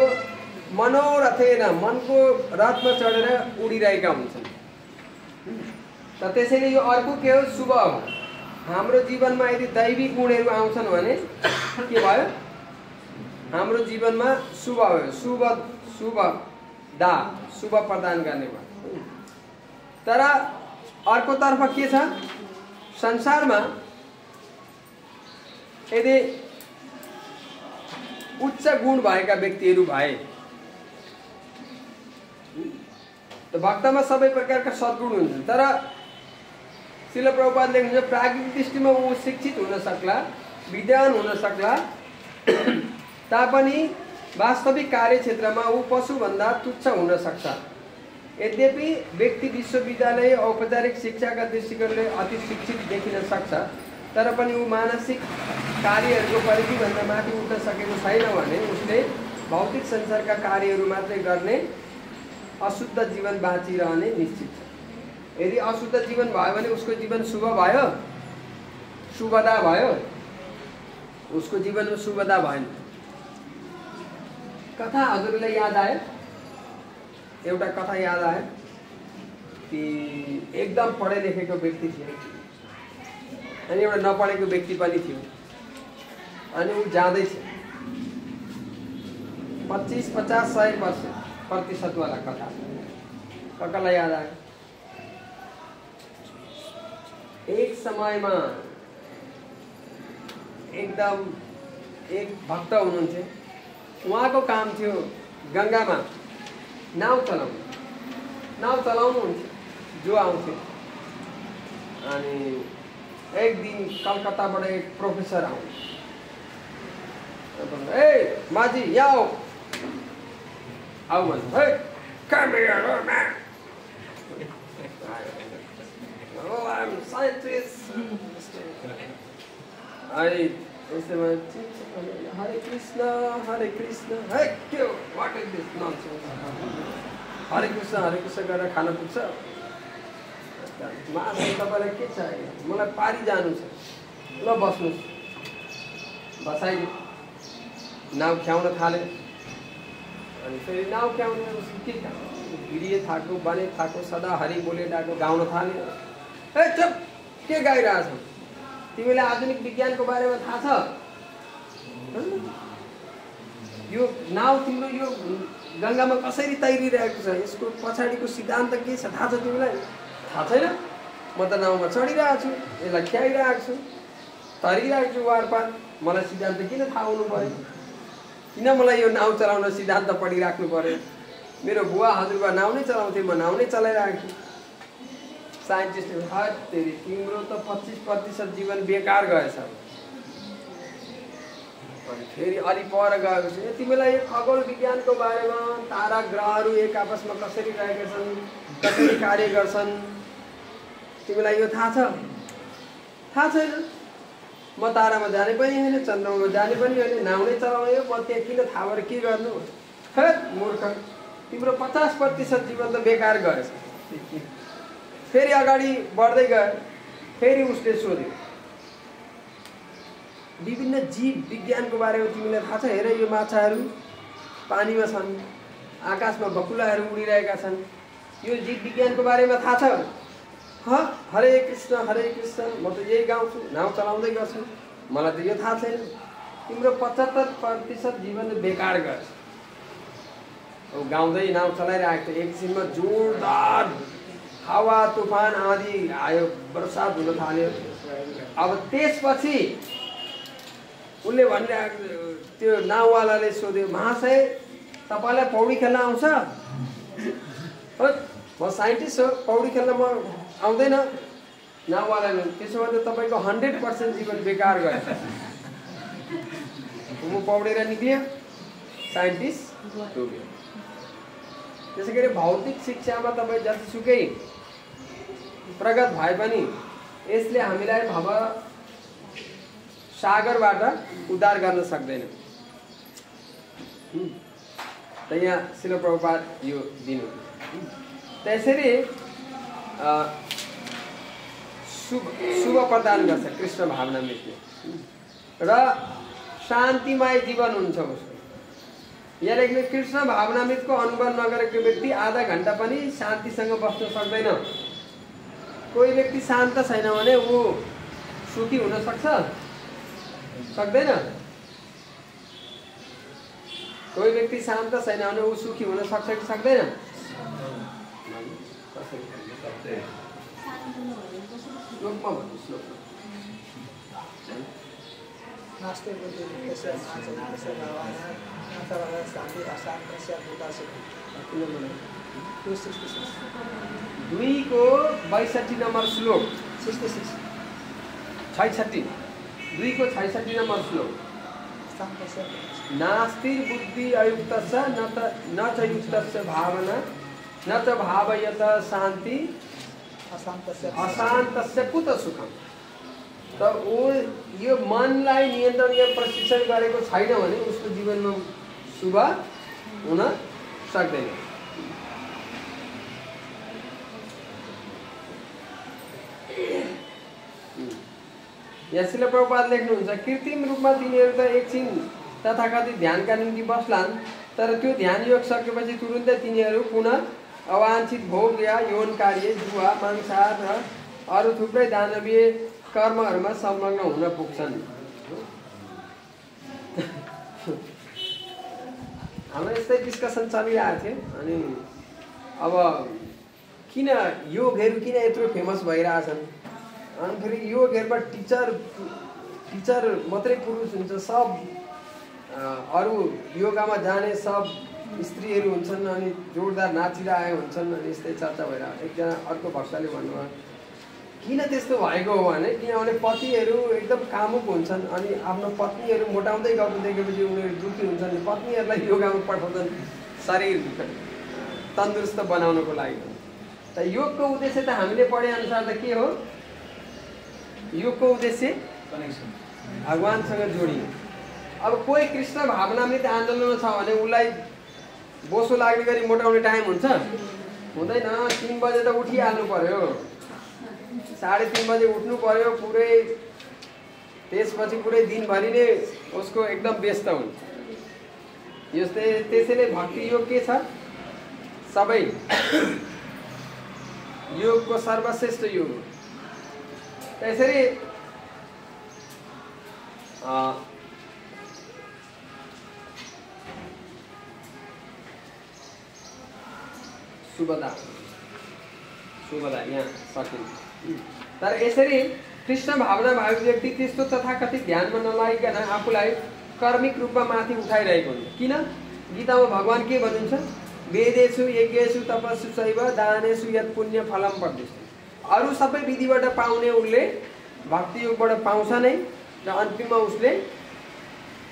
मनोरथेन, मनको रथमा चढेर उडिरहेका हुन्छन्। त त्यसैले यो अर्को के हो? शुभ हो। हाम्रो जीवनमा यदि दैवी गुणहरू आउँछन् भने के भयो? हाम्रो जीवनमा शुभ भयो, शुभ दा, शुभ प्रदान गर्ने भयो। तर अर्कोतर्फ के छ, संसारमा यदि उच्च गुण भएका व्यक्तिहरू भए त भक्तमा सबै प्रकारका सद्गुण हुन्छन्। तर श्रील प्रभुपाद लेख्नुहुन्छ प्राकृतिक दृष्टिमा ऊ शिक्षित हुन सक्ला, विद्वान हुन सक्ला, तापनि वास्तविक कार्यक्षेत्रमा ऊ पशुभन्दा तुच्छ हुन सक्छ। यद्यपि व्यक्ति विश्वविद्यालय औपचारिक शिक्षाका दृष्टिकोणले अति शिक्षित देखिन सक्छ, तर पनि ऊ मानसिक कार्यहरूको परिधिभन्दा माथि उठ्न सकेको छैन भने उसले भौतिक संसारका कार्यहरू मात्रै गर्ने अशुद्ध जीवन बाँचिरहने निश्चित छ। यदि अशुद्ध जीवन भयो भने उसको जीवन शुभ भयो, शुभदा भयो, उसको जीवनमा शुभदा भएन। कथा हजुरलाई याद आयो, एउटा कथा याद आयो कि एकदम पढे लेखेको व्यक्ति थियो अनि एउटा नपढेको व्यक्ति पनि थियो, अनि ऊ जाँदैछ 25-50-100% वाला कथा। ककालाई याद आयो? एक समयमा एकदम एक भक्त हुनुहुन्थ्यो, उहाँको काम थियो गङ्गामा नाउ चलाउनुहुन्थ्यो, जो आउँथ्यो। अनि एक दिन कलकत्ताबाट एक प्रोफेसर आउँछ, ए माझी यहाँ आऊ भन्छ, हे come here, oh man, oh I'm scientist, अनि उसले हरे कृष्ण, हे के हो, व्हाट इज दिस नॉनसेंस, हरे कृष्ण गरेर खान पुग्छ? मासु तपाईँलाई के चाहियो? मलाई पारी जानु छ, ल बस्नुहोस्। बसाइदियो, नाउ ख्याउन थाल्यो। अनि फेरि नाउ ख्याउनु के भिडिए थाको, बने थाको, सदा हरि बोले डाको गाउन थाल्यो। ए चुप, के गाइरहेछौ? तिमीलाई आधुनिक विज्ञानको बारेमा थाहा छ? यो नाउ तिम्रो यो गङ्गामा कसरी तैरिरहेको छ, यसको पछाडिको सिद्धान्त के छ थाहा छ तिमीलाई? थाहा छैन? म त नाउमा चढिरहेको छु, यसलाई ख्याइरहेको छु, तरिरहेको छु वारपार, मलाई सिद्धान्त किन थाहा हुनु पर्यो? किन मलाई यो नाउ चलाउन सिद्धान्त पढिराख्नु पर्यो? मेरो बुवा हजुरबा नाउ नै चलाउँथे, म नाउ नै चलाइरहेको छु। साइन्टिस्टले हट तेरी, तिम्रो त 25% जीवन बेकार गएछ। अनि फेरि अलि पर गएपछि तिमीलाई यो खगोल विज्ञानको बारेमा, तारा ग्रहहरू एक आपसमा कसरी रहेका छन्, कसरी कार्य गर्छन्, तिमीलाई यो थाहा छ? थाहा छैन। म तारामा जाने पनि होइन, चन्द्रमामा जाने पनि होइन, नाउ नै चलाउने हो, म त्यहाँ किन थाहा भएर के गर्नु? हे मूर्ख, तिम्रो 50% जीवन त बेकार गएछ। फेरि अगाडि बढ्दै गयो, फेरि उसले सोध्यो विभिन्न जीव विज्ञानको बारेमा तिमीलाई थाहा छ? हेर यो माछाहरू पानीमा छन्, आकाशमा बकुलाहरू उडिरहेका छन्, यो जीव विज्ञानको बारेमा थाहा छ? हरे कृष्ण, म त यही गाउँछु, नाउ चलाउँदै गर्छु, मलाई त यो थाहा छैन। तिम्रो 75% जीवन बेकार गएछ। अब गाउँदै नाउ चलाइरहेको थियो, एक किसिममा जोरदार हावा तुफान आदि आयो, बर्सात हुन थाल्यो। अब त्यसपछि उसले भनिरहेको, त्यो नाउवालाले सोध्यो, महाशय तपाईँलाई पौडी खेल्न आउँछ? म साइन्टिस्ट हो, पौडी खेल्न म आउँदैन। नाउवालाले त्यसो भए त तपाईँको 100% जीवन बेकार गयो। म पौडेर निक्लियो, साइन्टिस्ट डुब्यो। त्यसै गरी भौतिक शिक्षामा तपाईँ जतिसुकै प्रगत भए पनि यसले हामीलाई भव सागरबाट उद्धार गर्न सक्दैन। त यहाँ श्रील प्रभुपाद यो दिनु। त्यसरी शुभ प्रदान गर्छ कृष्ण भावनामृतले, र शान्तिमय जीवन हुन्छ उसको। यहाँ लेख्ने कृष्ण भावनामृतको अनुभव नगरेको व्यक्ति आधा घण्टा पनि शान्तिसँग बस्न सक्दैन। कोही व्यक्ति शान्त छैन भने ऊ सुखी हुन सक्छ? सक्दैन। कोही व्यक्ति शान्त छैन भने ऊ सुखी हुन सक्छ कि सक्दैन? श्लोकमा भन्नु श्लोकमा नास्ते बुद्धिर्युक्तस्य शान्तिर्युक्तस्य भावना अथवा शान्ति अशान्तस्य भूतासु किन भन्नु 266 2 को 62 नम्बर श्लोक 66 66 2 को 66 नम्बर श्लोक शान्तस्य नास्ति बुद्धि अयुक्तस्य न च युक्तस्य भावना न च भावयत शान्ति अशान्तस्य कुत सुखम। त यो मनलाई नियन्त्रण या प्रशिक्षण गरेको छैन भने उसको जीवनमा शुभ हुन सक्दैन। यहाँ शिल प्रभुपाद लेख्नुहुन्छ कृत्रिम रूपमा तिनीहरू त एकछिन तथाकथित ध्यानका निम्ति बस्लान्, तर त्यो ध्यान योग सकेपछि तुरुन्तै तिनीहरू पुनः अवाञ्छित भोग या यौन कार्य, जुवा, मांसाहार र अरू थुप्रै दानवीय कर्महरूमा संलग्न हुन पुग्छन्। हाम्रो यस्तै डिस्कसन चलिरहेको थियो। अनि अब किन योगहरू किन यत्रो फेमस भइरहेछन्? अनि फेरि योगहरूमा टिचर मात्रै पुरुष हुन्छ, सब अरू योगामा जाने सब स्त्रीहरू हुन्छन् अनि जोरदार नाचिरहेको हुन्छन्। अनि यस्तै चर्चा भइरहेको। एकजना अर्को भक्तले भन्नुभयो किन त्यस्तो भएको हो भने किनभने पतिहरू एकदम कामुक हुन्छन् अनि आफ्नो पत्नीहरू मोटाउँदै गएको देखेपछि उनीहरू दुखी हुन्छन्। पत्नीहरूलाई योगामा पठाउँछन् शरीर तन्दुरुस्त बनाउनको लागि। त योगको उद्देश्य त हामीले पढे अनुसार त के हो? योगको उद्देश्य कनेक्सन, भगवानसँग जोडिने। अब कोही कृष्ण भावनामृत आन्दोलनमा छ भने उसलाई बोसो लाग्ने गरी मोटाउने टाइम हुन्छ? हुँदैन। 3 बजे त उठिहाल्नु पर्यो, 3:30 बजे उठ्नु पर्यो पुरै। त्यसपछि पुरै दिनभरि नै उसको एकदम व्यस्त हुन्छ। यस्तै त्यसैले भक्ति योग के छ? सबै योगको सर्वश्रेष्ठ योग हो। त्यसरी शुभदा यहाँ सकिन्छ। तर यसरी कृष्ण भावना भएको व्यक्ति त्यस्तो तथाकथित ध्यानमा नलागिकन आफूलाई कर्मिक रूपमा माथि उठाइरहेको हुन्छ। किन? गीतामा भगवान के भन्नुहुन्छ? वेदेषु यज्ञेषु तपस्सु चैव दानेषु यत् पुण्य फलम प्रदिशति। अरू सबै विधिबाट पाउने उसले भक्ति योगबाट पाउँछ नै र अन्तिममा उसले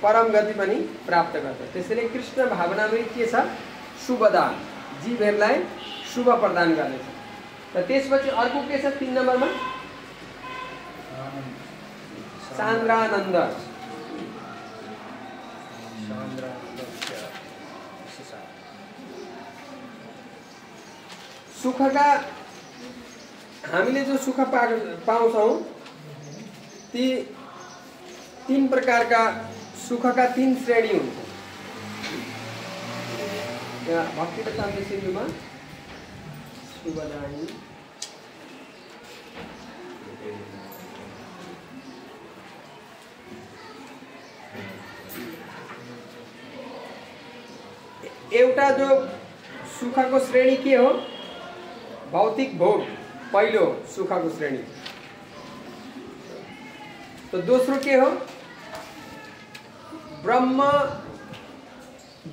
परम गति पनि प्राप्त गर्छ। त्यसैले कृष्ण भावनामृत के छ? शुभदान, जीवहरूलाई शुभ प्रदान गर्नेछ। र त्यसपछि अर्को के छ? 3 नम्बरमा सान्द्रानन्द। सुखका हामीले जो सुख पाउँछौँ ती 3 प्रकारका सुखका 3 श्रेणी हुन्छ। यहाँ भक्ति र शान्ति सिन्धुमा शुभदायी एउटा जो सुखको श्रेणी के हो? भौतिक भोग, पहिलो सुखको श्रेणी। तो दोस्रो के हो? ब्रह्म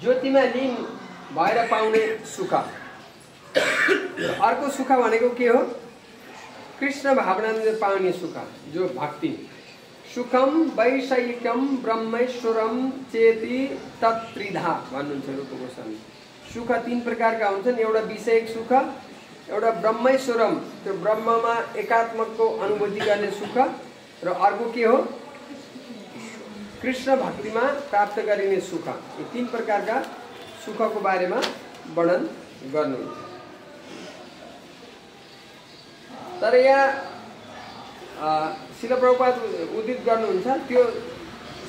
ज्योतिमा लीन भएर पाउने सुख। अर्को सुख भनेको के हो? कृष्ण भावनाले पाउने सुख, जो भक्ति। सुखम वैषयिकम ब्रह्मेश्वरम चेति तत्त्रिधा भन्नुहुन्छ रूप गोस्वामी। सुख 3 प्रकारका हुन्छन्। एउटा विषयिक सुख, एउटा ब्रह्मेश्वरम, त्यो ब्रह्ममा एकात्मको अनुभूति गर्ने सुख, र अर्को के हो? कृष्ण भक्तिमा प्राप्त गरिने सुख। यी 3 प्रकारका सुखको बारेमा वर्णन गर्नुहुन्छ। तर यहाँ शिल प्रभुपाद उद्धृत गर्नुहुन्छ त्यो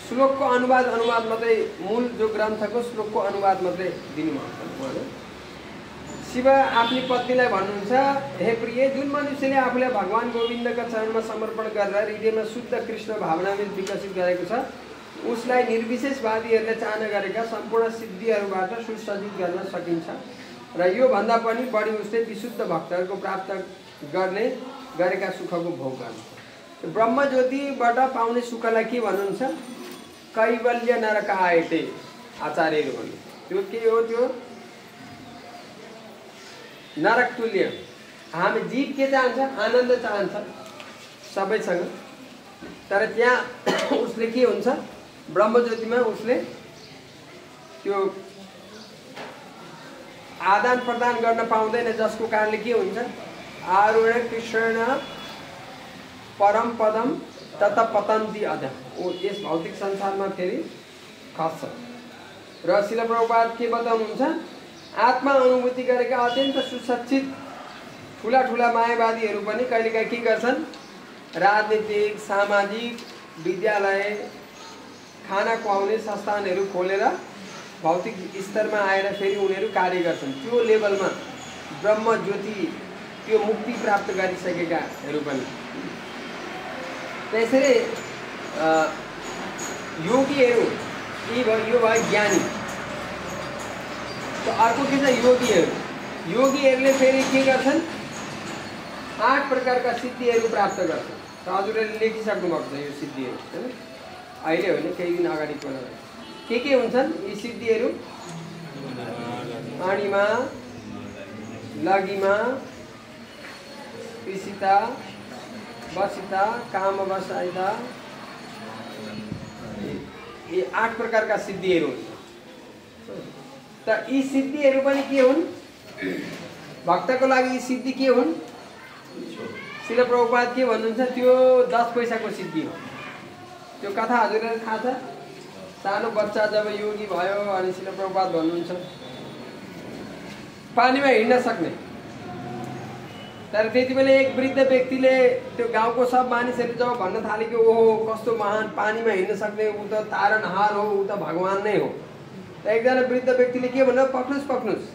श्लोकको अनुवाद मात्रै, मूल जो ग्रन्थको श्लोकको अनुवाद मात्रै दिनुभएको छ। शिव आफ्नी पत्नीलाई भन्नुहुन्छ, हे प्रिय, जुन मनुष्यले आफूलाई भगवान गोविन्दका चरणमा समर्पण गरेर हृदयमा शुद्ध कृष्ण भावनामृत विकसित गरेको छ, उसलाई निर्विशेषवादीहरूले चाहना गरेका सम्पूर्ण सिद्धिहरूबाट सुसज्जित गर्न सकिन्छ। र यो भन्दा पनि बढी उसले विशुद्ध भक्तहरूको प्राप्त गरेका सुखको भोग गर्नु। ब्रह्मज्योतिबाट पाउने सुखलाई के भन्नुहुन्छ? कैवल्य नरक आएते आचार्यहरू भन्नु। त्यो के हो? त्यो नरक तुल्य। हामी जीव के चाहन्छ? आनन्द चाहन्छ सबैसँग। तर त्यहाँ उसले के हुन्छ? ब्रह्मज्योतिमा उसले त्यो आदान प्रदान गर्न पाउँदैन, जसको कारणले के हुन्छ? आरूढ कृष्ण परम पदम तथा पतन्ती अध। ओ यस भौतिक संसारमा फेरि खस्छ। र श्रील प्रभुपाद के बताउनुहुन्छ? आत्मा अनुभूति गरेका अत्यन्त सुशिक्षित ठुला ठुला मायावादीहरू पनि कहिलेकाहीँ के गर्छन्? राजनीतिक, सामाजिक, विद्यालय, खाना खुवाउने संस्थानहरू खोलेर भौतिक स्तरमा आएर फेरि उनीहरू कार्य गर्छन्। त्यो लेभलमा ब्रह्म ज्योति त्यो मुक्ति प्राप्त गरिसकेकाहरू पनि। त्यसैले योगीहरू यो भयो ज्ञानी। त अर्को के छ? योगीहरू। योगीहरूले फेरि के गर्छन्? 8 प्रकारका सिद्धिहरू प्राप्त गर्छन्। त हजुरहरूले लेखिसक्नु भएको छ यो सिद्धिहरू, हैन? अहिले होइन, केही दिन अगाडिको के हुन्छन् यी सिद्धिहरू? अणिमा, लगिमा, पिसिता, बसिता, कामवसायिता, ये 8 प्रकारका सिद्धिहरू हुन्। त यी सिद्धिहरू पनि के हुन्? भक्तको लागि यी सिद्धि के हुन्? श्रील प्रभुपाद के भन्नुहुन्छ? त्यो 10 पैसाको सिद्धि हो। त्यो कथा हजुरलाई थाहा छ? सानो बच्चा जब योगी भयो अनि श्रील प्रभुपाद भन्नुहुन्छ पानीमा हिँड्न सक्ने। तर त्यति बेला एक वृद्ध व्यक्तिले त्यो गाउँको सब मानिसहरूले जब भन्न थाले कि ओहो कस्तो महान, पानीमा हिँड्न सक्ने, ऊ त तारनहार हो, ऊ त भगवान नै हो। त एकजना वृद्ध व्यक्तिले के भन्नु? पक्नुस् पक्नुस्।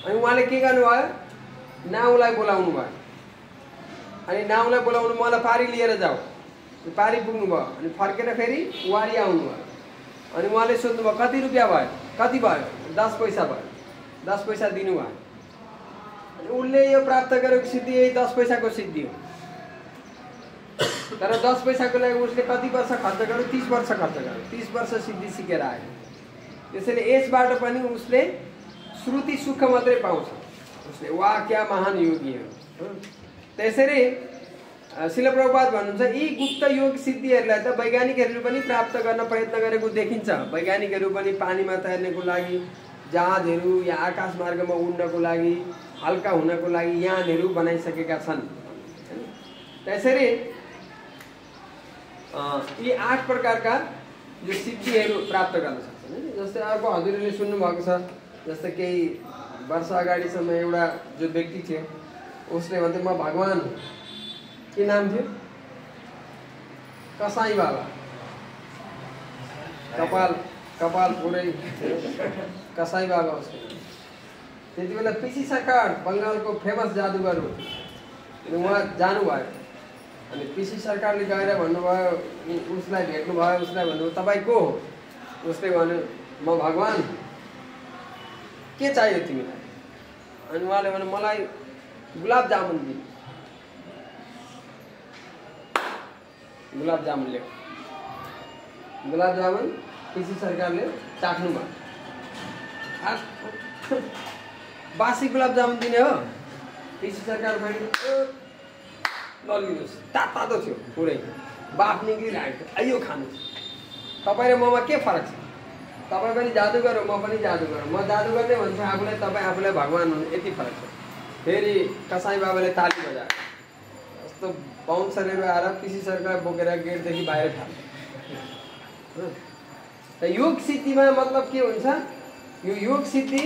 अनि उहाँले के गर्नुभयो? नाउलाई बोलाउनु भयो। अनि नाउलाई बोलाउनु, मलाई पारी लिएर जाऊ। पारी पुग्नु भयो। अनि फर्केर फेरि वारी आउनु भयो। अनि उहाँले सोध्नु भयो कति रुपियाँ भयो? कति भयो? 10 पैसा भयो। 10 पैसा दिनुभयो। अनि उसले यो प्राप्त गरेको सिद्धि यही 10 पैसाको सिद्धि हो। तर 10 पैसाको लागि उसले कति वर्ष खर्च गर्यो? 30 वर्ष खर्च गर्यो। 30 वर्ष सिद्धि सिकेर आयो। त्यसैले यसबाट पनि उसले श्रुति सुख मात्रै पाउँछ। उसले वाह क्या महान योगी हो। त्यसैले श्रील प्रभुपाद भन्नुहुन्छ यी गुप्त योग सिद्धिहरूलाई त वैज्ञानिकहरूले पनि प्राप्त गर्न प्रयत्न गरेको देखिन्छ। वैज्ञानिकहरू पनि पानीमा तैर्नको लागि, जहाजहरू या आकाश मार्गमा उड्नको लागि, हल्का हुनको लागि यानहरू बनाइसकेका छन्। त्यसैले यी 8 प्रकारका जो सिद्धिहरू प्राप्त गर्न सक्छन्। जस्तै अर्को हजुरले सुन्नु भएको छ, जस्तै केही वर्ष अगाडिसम्म एउटा जो व्यक्ति थियो उसले भन्थ्यो म भगवान हुँ। के नाम थियो? कसाई बाबा। कपाल पुरै कसाई बाबा उसको। त्यति बेला पिसी सरकार बङ्गालको फेमस जादुगर हो। उहाँ जानुभयो। अनि पिसी सरकारले गएर भन्नुभयो, उसलाई भेट्नुभयो। उसलाई भन्नुभयो तपाईँ को हो? उसले भन्यो म भगवान। के चाहियो तिमीलाई? अनि उहाँले भन्यो मलाई गुलाब जामुन दिनु। गुलाब जामुन ल्याऊ। गुलाब जामुन पिसी सरकारले चाख्नु भयो। बासी गुलाब जामुन दिने हो? पिसी सरकार लगिनुहोस्। तातो थियो पुरै, बाफ निक्लिरहेको थियो। आइयो खानुहोस्। तपाईँ र ममा के फरक छ? तपाईँ पनि जादुगर हो, म पनि जादुगर हो। म जादुगर नै भन्छु आफूलाई, तपाईँ आफूलाई भगवान हुनु, यति फरक छ। फेरि कसाई बाबाले ताली बजायो। यस्तो बाउन्सरहरू आएर पिसी सरकार बोकेर गेटदेखि बाहिर फाल्छ। त योग सिद्धिमा मतलब के हुन्छ? यो योग सिद्धि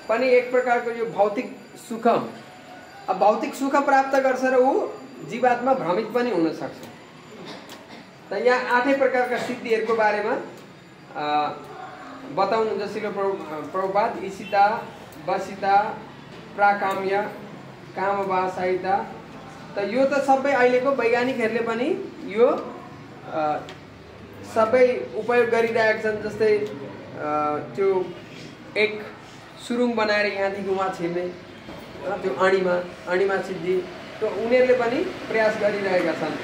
पनि एक प्रकारको यो भौतिक सुख। अब भौतिक सुख प्राप्त गर्छ र ऊ जीवात्मा भ्रमित पनि हुन सक्छ। त यहाँ 8 प्रकारका सिद्धिहरूको बारेमा बताउनुहुन्छ श्रील प्रभुपाद। ईशिता, वसिता, प्राकाम्य, कामवासायिता। त यो त सबै अहिलेको वैज्ञानिकहरूले पनि यो सबै उपयोग गरिरहेका छन्। जस्तै त्यो एक सुरुङ बनाएर यहाँदेखि उहाँ छिर्ने, त्यो अणिमा सिद्धि, त्यो उनीहरूले पनि प्रयास गरिरहेका छन्।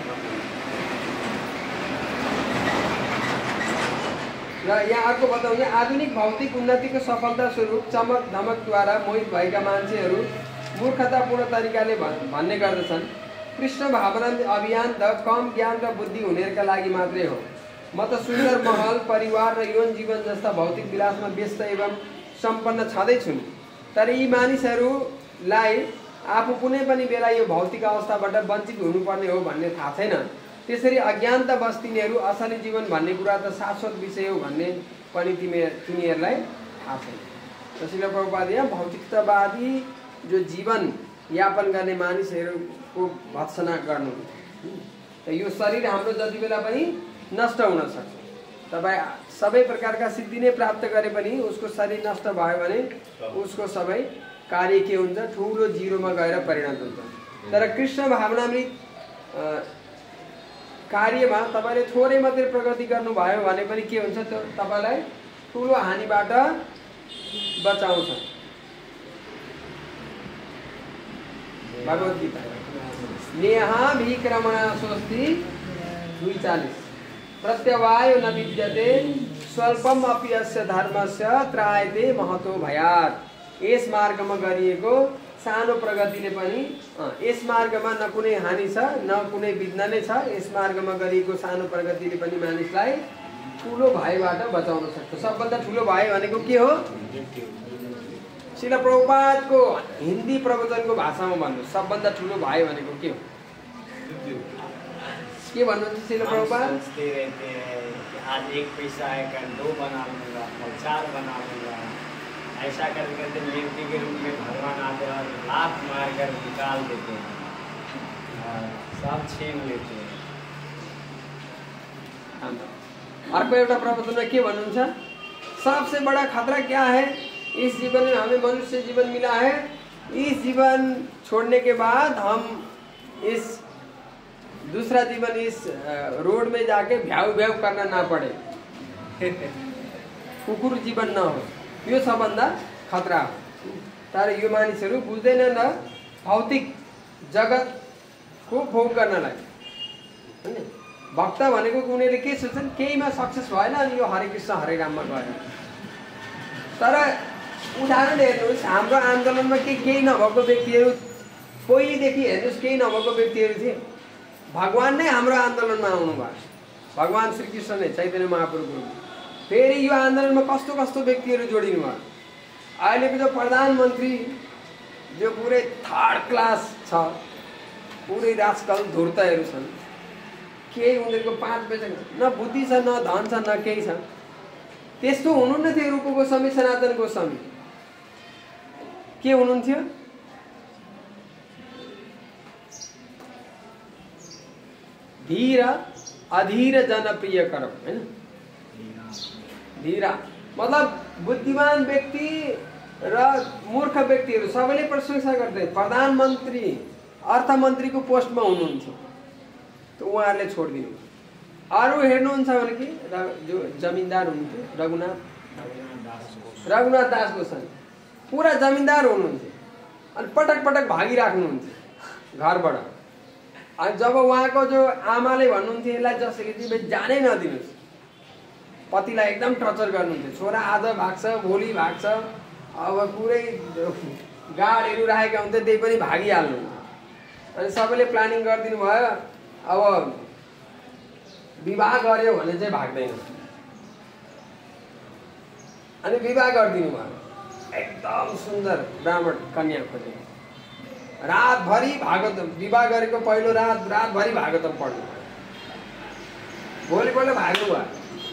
र यहाँ अर्को बताउने आधुनिक भौतिक उन्नतिको सफलता स्वरूप चमक धमकद्वारा मोहित भएका मान्छेहरू मूर्खतापूर्ण तरिकाले भन्ने गर्दछन्, कृष्ण भावनामृत अभियान त कम ज्ञान र बुद्धि हुनेहरूका लागि मात्रै हो। म त सुन्दर महल, परिवार र यौन जीवन जस्ता भौतिक विलासमा व्यस्त एवं सम्पन्न छँदैछु नि। तर यी मानिसहरूलाई आफू कुनै पनि बेला यो भौतिक अवस्थाबाट वञ्चित हुनुपर्ने हो भन्ने थाहा छैन। त्यसरी अज्ञानता बस्तिनीहरू असली जीवन भन्ने कुरा त शाश्वत विषय हो भन्ने पनि तिनीहरूलाई थाहा छैन। श्रील प्रभुपाद यहाँ भौतिकतावादी जो जीवन यापन गर्ने मानिसहरूको भत्सना गर्नु। यो शरीर हाम्रो जति बेला पनि नष्ट हुन सक्छ। तपाईँ सबै प्रकारका सिद्धि नै प्राप्त गरे पनि उसको शरीर नष्ट भयो भने उसको सबै कार्य के हुन्छ, ठुलो जिरोमा गएर परिणत हुन्छ। तर कृष्ण भावनामृत कार्यमा तपाईँले थोरै मात्रै प्रगति गर्नुभयो भने पनि के हुन्छ, त्यो तपाईँलाई ठुलो हानिबाट बचाउँछ। भगवत गीता नेहा विक्रमणा स्वस्ति 2:40 प्रत्यवायो न विद्यते स्वल्पम अपि अस्य धर्मस्य त्रायते महतो भयात्। यस मार्गमा गरिएको सानो प्रगतिले पनि यस मार्गमा न कुनै हानि छ न कुनै विघ्न नै छ। यस मार्गमा गरिएको सानो प्रगतिले पनि मानिसलाई ठुलो भयबाट बचाउन सक्छ। सबभन्दा ठुलो भय भनेको के हो? श्रील प्रभुपादको हिन्दी प्रवचनको भाषामा भन्नु, सबभन्दा ठुलो भय भनेको के हो? के भन्नुहुन्छ श्रील प्रभुपाद? आज 1 पैसा आएगा 2 बना लूँगा और 4 बना लूँगा, ऐसा करते करते मृत्यु के रूप में भगवान आते हैं और लात मार कर निकाल देते हैं, सब छीन लेते हैं। अर्को एउटा प्रवचनमा के भन्नुहुन्छ? सबसे बड़ा खतरा क्या है? इस जीवन में हमें मनुष्य जीवन मिला है, इस जीवन छोड़ने के बाद हम इस दूसरा जीवन इस रोड में जाके भ्याउ भ्याउ करना ना पड़े, कुकुर जीवन न हो। यो सबभन्दा खतरा हो। तर यो मानिसहरू बुझ्दैनन् न भौतिक जगतको भोग गर्नलाई। भक्त भनेको उनीहरूले के सोच्छन्, केहीमा सक्सेस भएन अनि यो हरे कृष्ण हरे राममा गयो। तर उदाहरण हेर्नुहोस्, हाम्रो आन्दोलनमा केही नभएको व्यक्तिहरू पहिलेदेखि हेर्नुहोस्, केही नभएको व्यक्तिहरू थिए। भगवान नै हाम्रो आन्दोलनमा आउनुभयो, भगवान श्रीकृष्ण नै चैतन्य महाप्रभु। फेरि यो आन्दोलनमा कस्तो कस्तो व्यक्तिहरू जोडिनु भयो। अहिलेको जो प्रधानमन्त्री जो पुरै 3rd क्लास छ, पुरै राजकल धुर्तहरू छन्, केही उनीहरूको 5 पैसा न बुद्धि छ न धन छ न केही छ। त्यस्तो हुनुहुन्न थियो रूप गोस्वामी सनातन गोस्वामी। के हुनुहुन्थ्यो? धीर अधीर जनप्रिय करम, हैन? धीरा मतलब बुद्धिमान व्यक्ति र मूर्ख व्यक्तिहरू सबैले प्रशंसा गर्थे। प्रधानमन्त्री अर्थमन्त्रीको पोस्टमा हुनुहुन्थ्यो, त उहाँहरूले छोडिदिनु। अरू हेर्नुहुन्छ भने कि जो जमिनदार हुनुहुन्थ्यो रघुनाथ दास गोस्वामी, पुरा जमिनदार हुनुहुन्थ्यो अनि पटक पटक भागिराख्नुहुन्थ्यो घरबाट। अनि जब उहाँको जो आमाले भन्नुहुन्थ्यो यसलाई जसरी तिमी जानै नदिनुहोस्, पतिलाई एकदम टर्चर गर्नुहुन्थ्यो। छोरा आज भाग्छ, भोलि भाग्छ, अब पुरै गाडहरू राखेका हुन्थ्यो, त्यही पनि भागिहाल्नुहुन्थ्यो। अनि सबैले प्लानिङ गरिदिनु भयो, अब विवाह गर्यो भने चाहिँ भाग्दैन। अनि विवाह गरिदिनु भयो, एकदम सुन्दर ब्राह्मण कन्या खोजे। रातभरि भागवतम, विवाह गरेको पहिलो रातभरि भागवतम पढ्नु भयो। भोलिपल्ट भाग्नु भयो,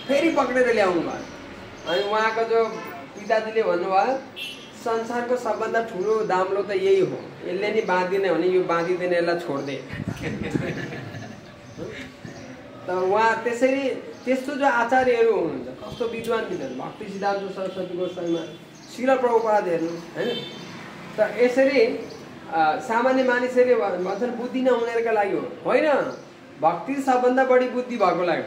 फेरि पक्रेर ल्याउनु भयो। अनि उहाँको जो पिताजीले भन्नुभयो, संसारको सबभन्दा ठुलो दाम्लो त यही हो, यसले नि बाँधिदिने भने यो बाँधिदिने, यसलाई छोड्दे। त उहाँ त्यसरी त्यस्तो जो आचार्यहरू हुनुहुन्छ, कस्तो विद्वान भक्ति सिद्धान्त सरस्वती गोस्वामी, श्रील प्रभुपाद हेर्नुहोस्, हैन? त यसरी सामान्य मानिसहरूले भन्छन् बुद्धि नहुनेहरूका लागि हो, होइन, भक्ति सबभन्दा बढी बुद्धि भएको लागि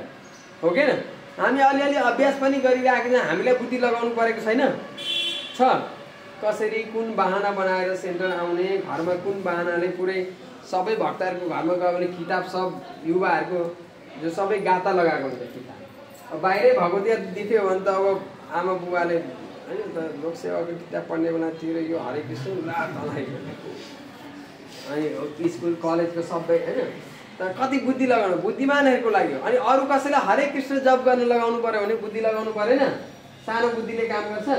हो कि न? हामी अलिअलि अभ्यास पनि गरिरहेको छ, हामीलाई बुद्धि लगाउनु परेको छैन छ। कसरी कुन बाहना बनाएर सेन्टर आउने, घरमा कुन बाहनाले पुरै सबै भक्तहरूको घरमा गयो भने किताब सब युवाहरूको जो सबै गाता लगाएको हुन्छ किताब। अब बाहिरै भगवतीय दिथ्यो भने त अब आमा बुबाले होइन त लोकसेवाको किताब पढ्ने बेलातिर यो हरे कृष्ण ला तलाई अनि स्कुल कलेजको सबै होइन त कति बुद्धि लगाउनु बुद्धिमानहरूको लागि हो। अनि अरू कसैलाई हरे कृष्ण जप गर्न लगाउनु पर्यो भने बुद्धि लगाउनु परेन? सानो बुद्धिले काम गर्छ?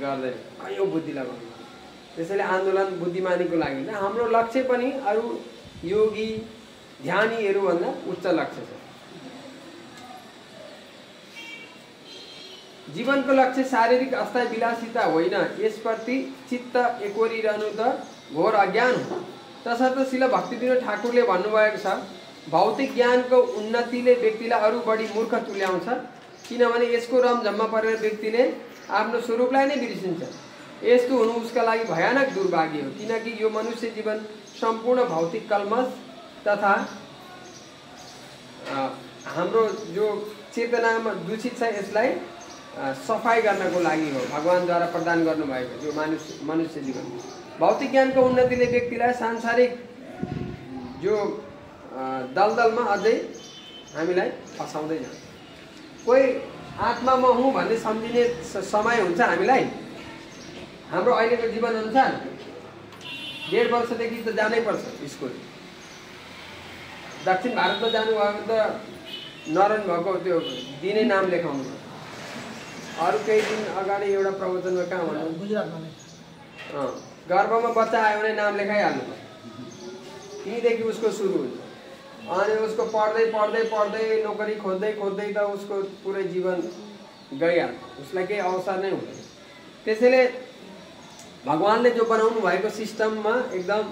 गर्दैन, कयौँ बुद्धि लगाउनु। त्यसैले आन्दोलन बुद्धिमानीको लागि होइन। हाम्रो लक्ष्य पनि अरू योगी ध्यानीहरूभन्दा उच्च लक्ष्य छ। जीवनको लक्ष्य शारीरिक अस्थायी विलासिता होइन, यसप्रति चित्त एकोरिरहनु त घोर अज्ञान हो। तसर्थ शिल भक्तिविनोद ठाकुरले भन्नुभएको छ, भौतिक ज्ञानको उन्नतिले व्यक्तिलाई अरू बढी मूर्ख तुल्याउँछ, किनभने यसको रमझममा परेर व्यक्तिले आफ्नो स्वरूपलाई नै बिर्सिन्छ। यस्तो हुनु उसका लागि भयानक दुर्भाग्य हो, किनकि यो मनुष्य जीवन सम्पूर्ण भौतिक कल्मश तथा हाम्रो जो चेतनामा दूषित छ यसलाई सफाई गर्नको लागि हो, भगवानद्वारा प्रदान गर्नुभएको जो मनुष्य जीवन। भौतिक ज्ञानको उन्नतिले व्यक्तिलाई सांसारिक जो दलदलमा अझै हामीलाई फसाउँदै जान्छ। कोही आत्मामा हुँ भन्ने सम्झिने समय हुन्छ हामीलाई। हाम्रो अहिलेको जीवन अनुसार 1.5 वर्षदेखि त जानै पर्छ स्कुल। दक्षिण भारतमा जानुभयो भने त नरन भएको त्यो दिनै नाम लेखाउनु। अरू केही दिन अगाडि एउटा प्रवचनमा कहाँ भन्नु गुजरातमा नै गर्भमा बच्चा आयो भने नाम लेखाइहाल्नु पर्छ। त्यहीँदेखि उसको सुरु हुन्छ। अनि उसको पढ्दै पढ्दै पढ्दै नोकरी खोज्दै खोज्दै त उसको पुरै जीवन गइहाल्छ, उसलाई केही अवसर नै हुँदैन। त्यसैले भगवानले जो बनाउनु भएको सिस्टममा एकदम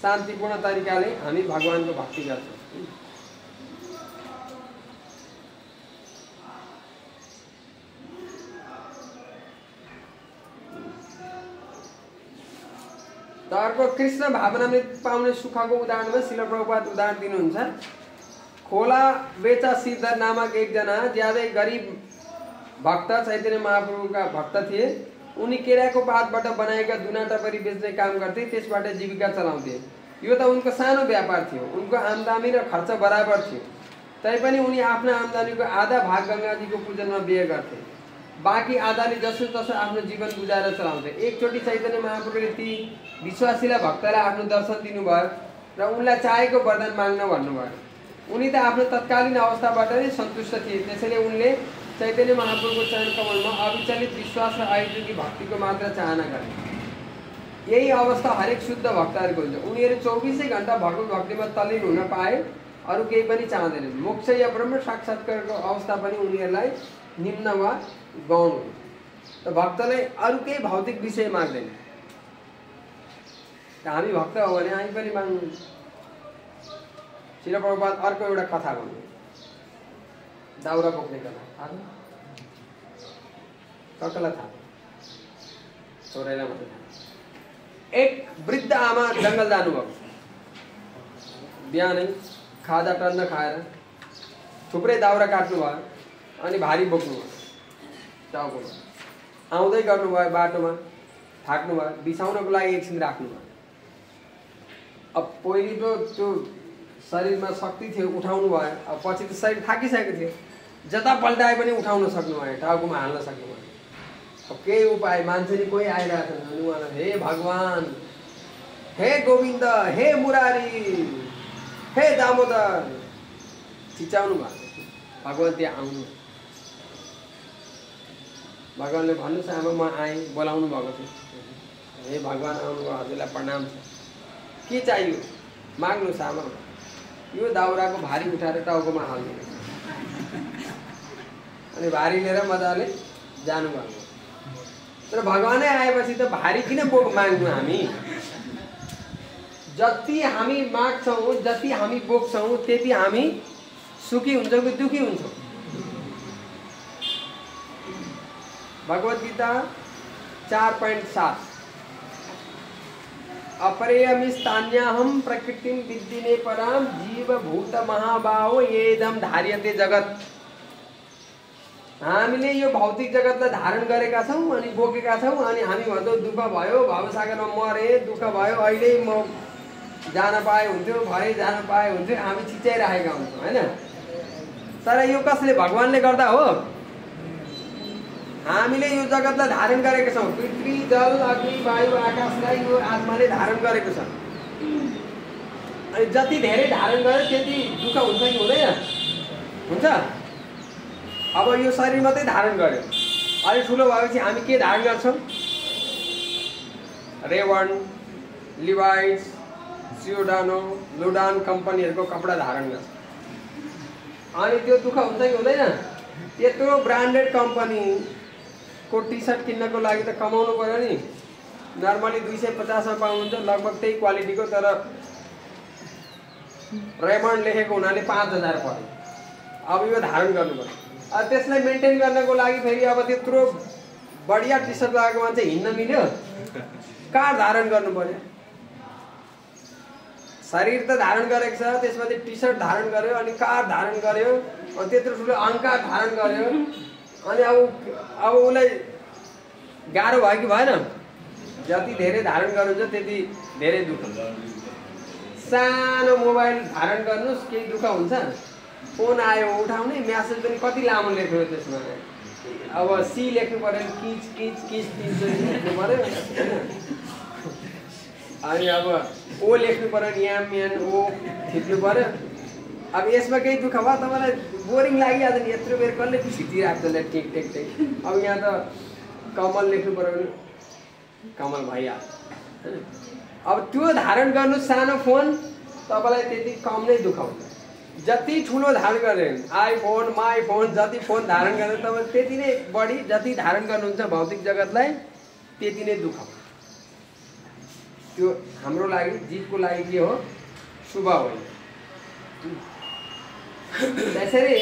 शान्तिपूर्ण तरिकाले हामी भगवानको भक्ति गर्छौँ। अर्को कृष्ण भावनामृत पाउने सुखको उदाहरणमा शिल प्रभुपाद उदाहरण दिनुहुन्छ। खोला बेचा सिद्धर नामक एकजना ज्यादै गरिब भक्त चैतन्य महाप्रभुका भक्त थिए। उनी केराको पातबाट बनाएका दुना टपरी बेच्ने काम गर्थे, त्यसबाट जीविका चलाउँथे। यो त उनको सानो व्यापार थियो, उनको आम्दानी र खर्च बराबर थियो। तैपनि उनी आफ्ना आम्दानीको आधा भाग गङ्गाजीको पूजनमा व्यय गर्थे, बाँकी आधाले जसो तसो आफ्नो जीवन गुजारेर चलाउँथे। एकचोटि चैतन्य महाप्रभुले ती विश्वासीलाई भक्तलाई आफ्नो दर्शन दिनुभयो र उनलाई चाहेको वरदान माग्न भन्नुभयो। उनी त आफ्नो तत्कालीन अवस्थाबाट नै सन्तुष्ट थिए, त्यसैले उनले चैतन्य महाप्रभुको चरण कमलमा अविचलित विश्वास र अयोगी भक्तिको मात्र चाहना गरे। यही अवस्था हरेक शुद्ध भक्तहरूको हुन्छ। उनीहरू 24 घण्टा भगवत भक्तिमा तल्लीन हुन पाए, अरू केही पनि चाहँदैनन्। मोक्ष या ब्रह्म साक्षात्कारको अवस्था पनि उनीहरूलाई निम्न वा गौण हो। त भक्तलाई अरू केही भौतिक विषय माग्दैन। हामी भक्त हो भने हामी पनि माग्नु। शिल प्रभुपाद अर्को एउटा कथा भन्नु, दाउरा बोक्ने कथा। कसलाई थाहा? छोरालाई मात्रै थाहा। एक वृद्ध आमा जङ्गल जानुभयो। बिहानै खाजा टन्न खाएर थुप्रै दाउरा काट्नु भयो अनि भारी बोक्नु भयो टाउकोमा। आउँदै गर्नुभयो, बाटोमा थाक्नु भयो, बिसाउनको लागि एकछिन राख्नु भयो। अब पहिले त त्यो शरीरमा शक्ति थियो, उठाउनु भयो। अब पछि त शरीर थाकिसकेको थियो, जता पल्टाए पनि उठाउन सक्नु भयो, टाउकोमा हाल्न सक्नु भयो। अब केही उपाय मान्छे नि कोही आइरहेको छ अनि उहाँलाई हे भगवान, हे गोविन्द, हे मुरारी, हे दामोदर चिचाउनु भयो। भगवान त्यहाँ आउनु। भगवानले भन्नुहोस् आमा म आएँ, बोलाउनु भएको थियो। हे भगवान आउनुभयो, हजुरलाई प्रणाम छ, के चाहियो माग्नुहोस् आमा। यो दाउराको भारी उठाएर टाउकोमा हाल्नु। अनि भारी लिएर मजाले जानुभयो। तर भगवानै आएपछि त भारी किन माग्नु हामी? जति हामी माग्छौँ, जति हामी बोक्छौँ, त्यति हामी सुखी हुन्छौँ कि दुखी हुन्छौँ? भगवत गीता 4.7 अपरेयमिस्तान्याहं प्रकृतिं विद्दिने पराम जीव भूत महाबाहो येदम धार्यते जगत। हामीले यो भौतिक जगतलाई धारण गरेका छौँ अनि बोकेका छौँ अनि हामी भन्छौँ दुःख भयो भवसागरमा मरे दुःख भयो अहिले म जान पाए हुन्थ्यो भरे जान पाए हुन्थ्यो हामी चिच्याइरहेका हुन्छौँ हैन। तर यो कसले भगवानले गर्दा हो। हामीले यो जगतलाई धारण गरेका छौँ पृथ्वी जल अग्नि वायु आकाशलाई यो आत्माले धारण गरेको छ। अनि जति धेरै धारण गर्यो त्यति दुःख हुन्छ कि हुँदैन हुन्छ। अब यो शरीर मात्रै धारण गर्यो अलि ठुलो भएपछि हामी के धारण गर्छौँ रेवन लिभाइस सियोडानो लुडान कम्पनीहरूको कपडा धारण गर्छ। अनि त्यो दुःख हुन्छ कि हुँदैन। यत्रो ब्रान्डेड कम्पनीको टी सर्ट किन्नको लागि त कमाउनु पर्यो नि। नर्मली 250 मा पाउनुहुन्छ लगभग त्यही क्वालिटीको तर रेमन्ड लेखेको हुनाले 5000 पर्यो। अब यो धारण गर्नु पर्यो। अब त्यसलाई मेन्टेन गर्नको लागि फेरि अब त्यत्रो बढिया टी सर्ट लगाएको मान्छे हिँड्न मिल्यो कार धारण गर्नु पर्यो। शरीर त धारण गरेको छ त्यसपछि टी सर्ट धारण गर्यो अनि कार धारण गर्यो अनि त्यत्रो ठुलो अहङ्कार धारण गर्यो अनि अब उसलाई गाह्रो भयो कि भएन। जति धेरै धारण गर्नुहुन्छ त्यति धेरै दुःख हुन्छ। सानो मोबाइल धारण गर्नुहोस् केही दुःख हुन्छ। फोन आयो उठाउने म्यासेज पनि कति लामो लेख्यो त्यसमा अब सी लेख्नु पर्यो किच किच किच किच लेख्नु पर्यो अनि अब ओ लेख्नु पर्यो याम यान ओ थिच्नु पर्यो। अब यसमा केही दुःख भयो तपाईँलाई बोरिङ लागिहाल्छ नि यत्रो बेर कसले खिचिराख्छ टेक टेक टेक। अब यहाँ त कमल लेख्नु पर्यो भने कमल भइहाल्छ हैन। अब त्यो धारण गर्नु सानो फोन तपाईँलाई त्यति कम नै दुःख हुन्छ। जति ठुलो धारण गरे आइफोन माई फोन जति फोन धारण गरे तपाईँ त्यति नै बढी जति धारण गर्नुहुन्छ भौतिक जगतलाई त्यति नै दुःख। त्यो हाम्रो लागि जीवको लागि के हो शुभ हो। त्यसरी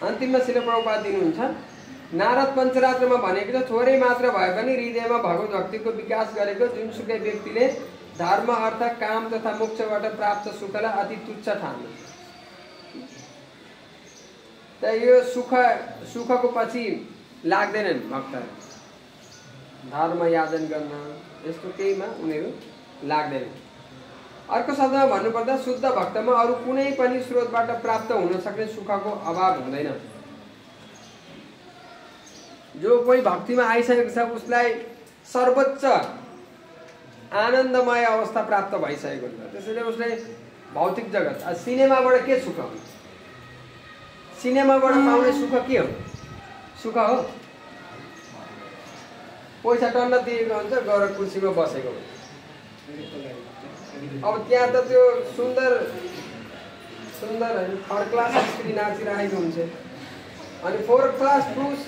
अन्तिममा श्रील प्रभुपाद दिनुहुन्छ नारद पञ्चरात्रमा भनेको छ थोरै मात्र भए पनि हृदयमा भगवत भक्तिको विकास गरेको जुनसुकै व्यक्तिले धर्म अर्थ काम तथा मोक्षबाट प्राप्त सुखलाई अति तुच्छ ठान्नु। त यो सुखको पछि लाग्दैनन् भक्तहरू धर्म याजन गर्न यस्तो केहीमा उनीहरू लाग्दैनन्। अर्को शब्दमा भन्नुपर्दा शुद्ध भक्तमा अरू कुनै पनि स्रोतबाट प्राप्त हुन सक्ने सुखको अभाव हुँदैन। जो कोही भक्तिमा आइसकेको छ उसलाई सर्वोच्च आनन्दमय अवस्था प्राप्त भइसकेको हुन्छ। त्यसैले उसले भौतिक जगत सिनेमाबाट के सुख हो सिनेमाबाट पाउने सुख के हो सुख हो पैसा टन्न दिएको हुन्छ गएर कुर्सीमा बसेको हुन्छ। अब त्यहाँ त त्यो सुन्दर सुन्दर थर्ड क्लास स्त्री नाचिरहेको हुन्छ अनि फोर्थ क्लास पुरुष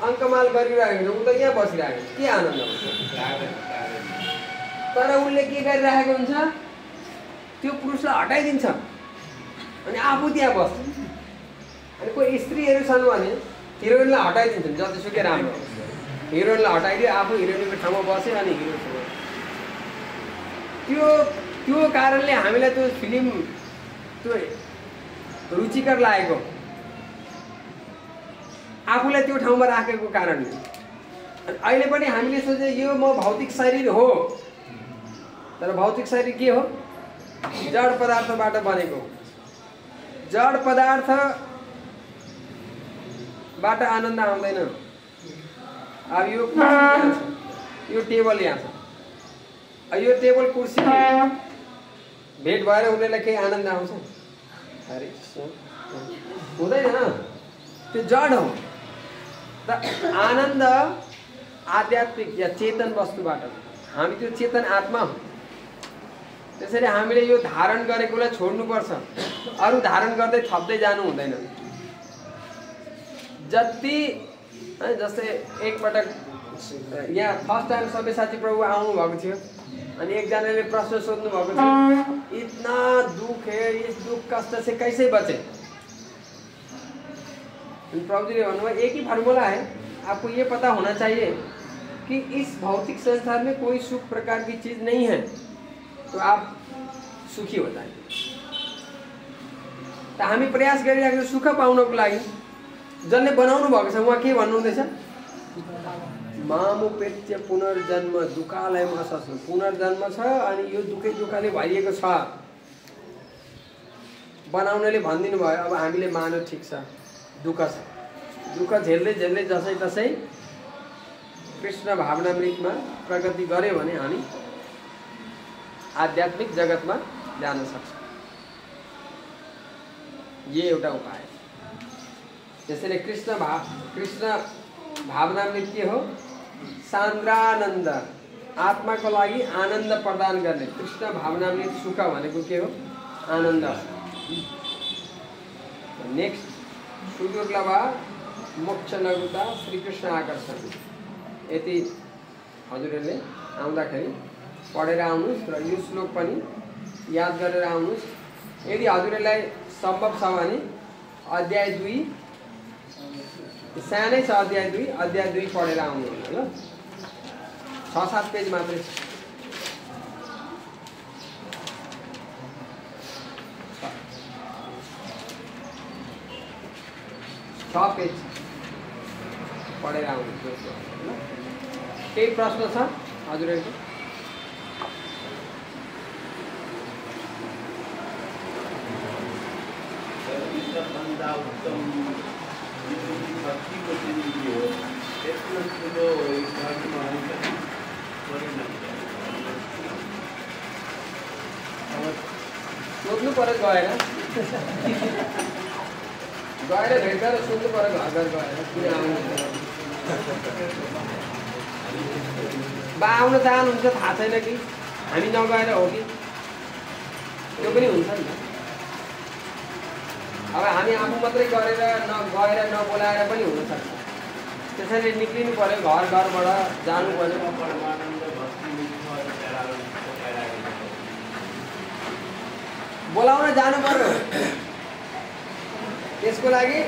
अङ्कमाल गरिरहेको हुन्छ ऊ त यहाँ बसिरहेको के आनन्द हुन्छ। तर उसले के गरिरहेको हुन्छ त्यो पुरुषलाई हटाइदिन्छ अनि आफू त्यहाँ बस्छ। अनि कोही स्त्रीहरू छन् भने हिरोइनलाई हटाइदिन्छन् जतिसुकै राम्रो हिरोइनलाई हटाइदियो आफू हिरोइनको ठाउँमा बस्यो अनि हिरो त्यो कारणले हामीलाई त्यो फिल्म त्यो रुचिकर लागेको आफूलाई त्यो ठाउँमा राखेको कारणले। अनि अहिले पनि हामीले सोचे यो म भौतिक शरीर हो तर भौतिक शरीर के हो जड पदार्थबाट बनेको। जड पदार्थबाट आनन्द आउँदैन। अब यो कुर्सी यहाँ छ यो टेबल यहाँ छ यो टेबल कुर्सी भेट भएर उनीहरूलाई केही आनन्द आउँछ अरे हुँदैन त्यो जड हो। त आनन्द आध्यात्मिक या चेतन वस्तुबाट हामी त्यो चेतन आत्मा हो। त्यसैले हामीले यो धारण गरेकोलाई छोड्नुपर्छ अरू धारण गर्दै थप्दै जानु हुँदैन। जति जस्तै एकपटक यहाँ फर्स्ट टाइम सब्यसाची प्रभु आउनु भएको थियो अनि एकजनाले प्रश्न सोध्नु भएको थियो इतना दुख है इस दुख कष्ट से कैसे बचे। प्रभु जी ने भन्नुभयो एक ही फार्मूला है आपको ये पता होना चाहिए कि इस भौतिक संसार में कोई सुख प्रकार की चीज नहीं है तो आप सुखी हो जाएंगे। त हामी प्रयास गरिरहेको सुख पाउनको लागि जसले बनाउनु भएको छ उहाँ के भन्नुहुँदैछ? मामुपेत्य पुनर्जन्म दुःखालयमा असस्। पुनर्जन्म छ अनि यो दुःखले भरिएको छ। बनाउनेले भनिदिनु भयो अब हामीले मान्यो ठिक छ, दुःख छ, दुःख झेल्दै झेल्दै जसै तसै कृष्ण भावनामृतमा प्रगति गर्यो भने हामी आध्यात्मिक जगतमा जान सक्छौँ। यो एउटा उपाय। त्यसैले कृष्ण भावनामृत के हो? सान्द्रानन्द, आत्माको लागि आनन्द प्रदान गर्ने। कृष्ण भावनामृत सुख भनेको के हो? आनन्द। नेक्स्ट सुदुर्लभा मोक्ष लघुता श्रीकृष्ण आकर्षण। यति हजुरहरूले आउँदाखेरि पढेर आउनुहोस् र यो श्लोक पनि याद गरेर आउनुहोस्। यदि हजुरहरूलाई सम्भव छ भने अध्याय 2 सानै छ, अध्याय 2 पढेर आउनु होला ल। 6-7 पेज मात्रै छ। 6 पेज पढेर आउनु ल। केही प्रश्न छ हजुरहरूको? सोध्नु पर्यो गएर भेट्दा सोध्नु पर्यो घर घर गएर किन आउनु बा आउन चाहनुहुन्छ थाहा छैन कि हामी नगएर हो कि त्यो पनि हुन्छ नि त। अब हामी आफू मात्रै गरेर गएर नबोलाएर पनि हुनसक्छ। त्यसैले निक्लिनु पर्यो, घर घरबाट जानु पर्यो। बोलाउन जानु पर्यो। त्यसको लागि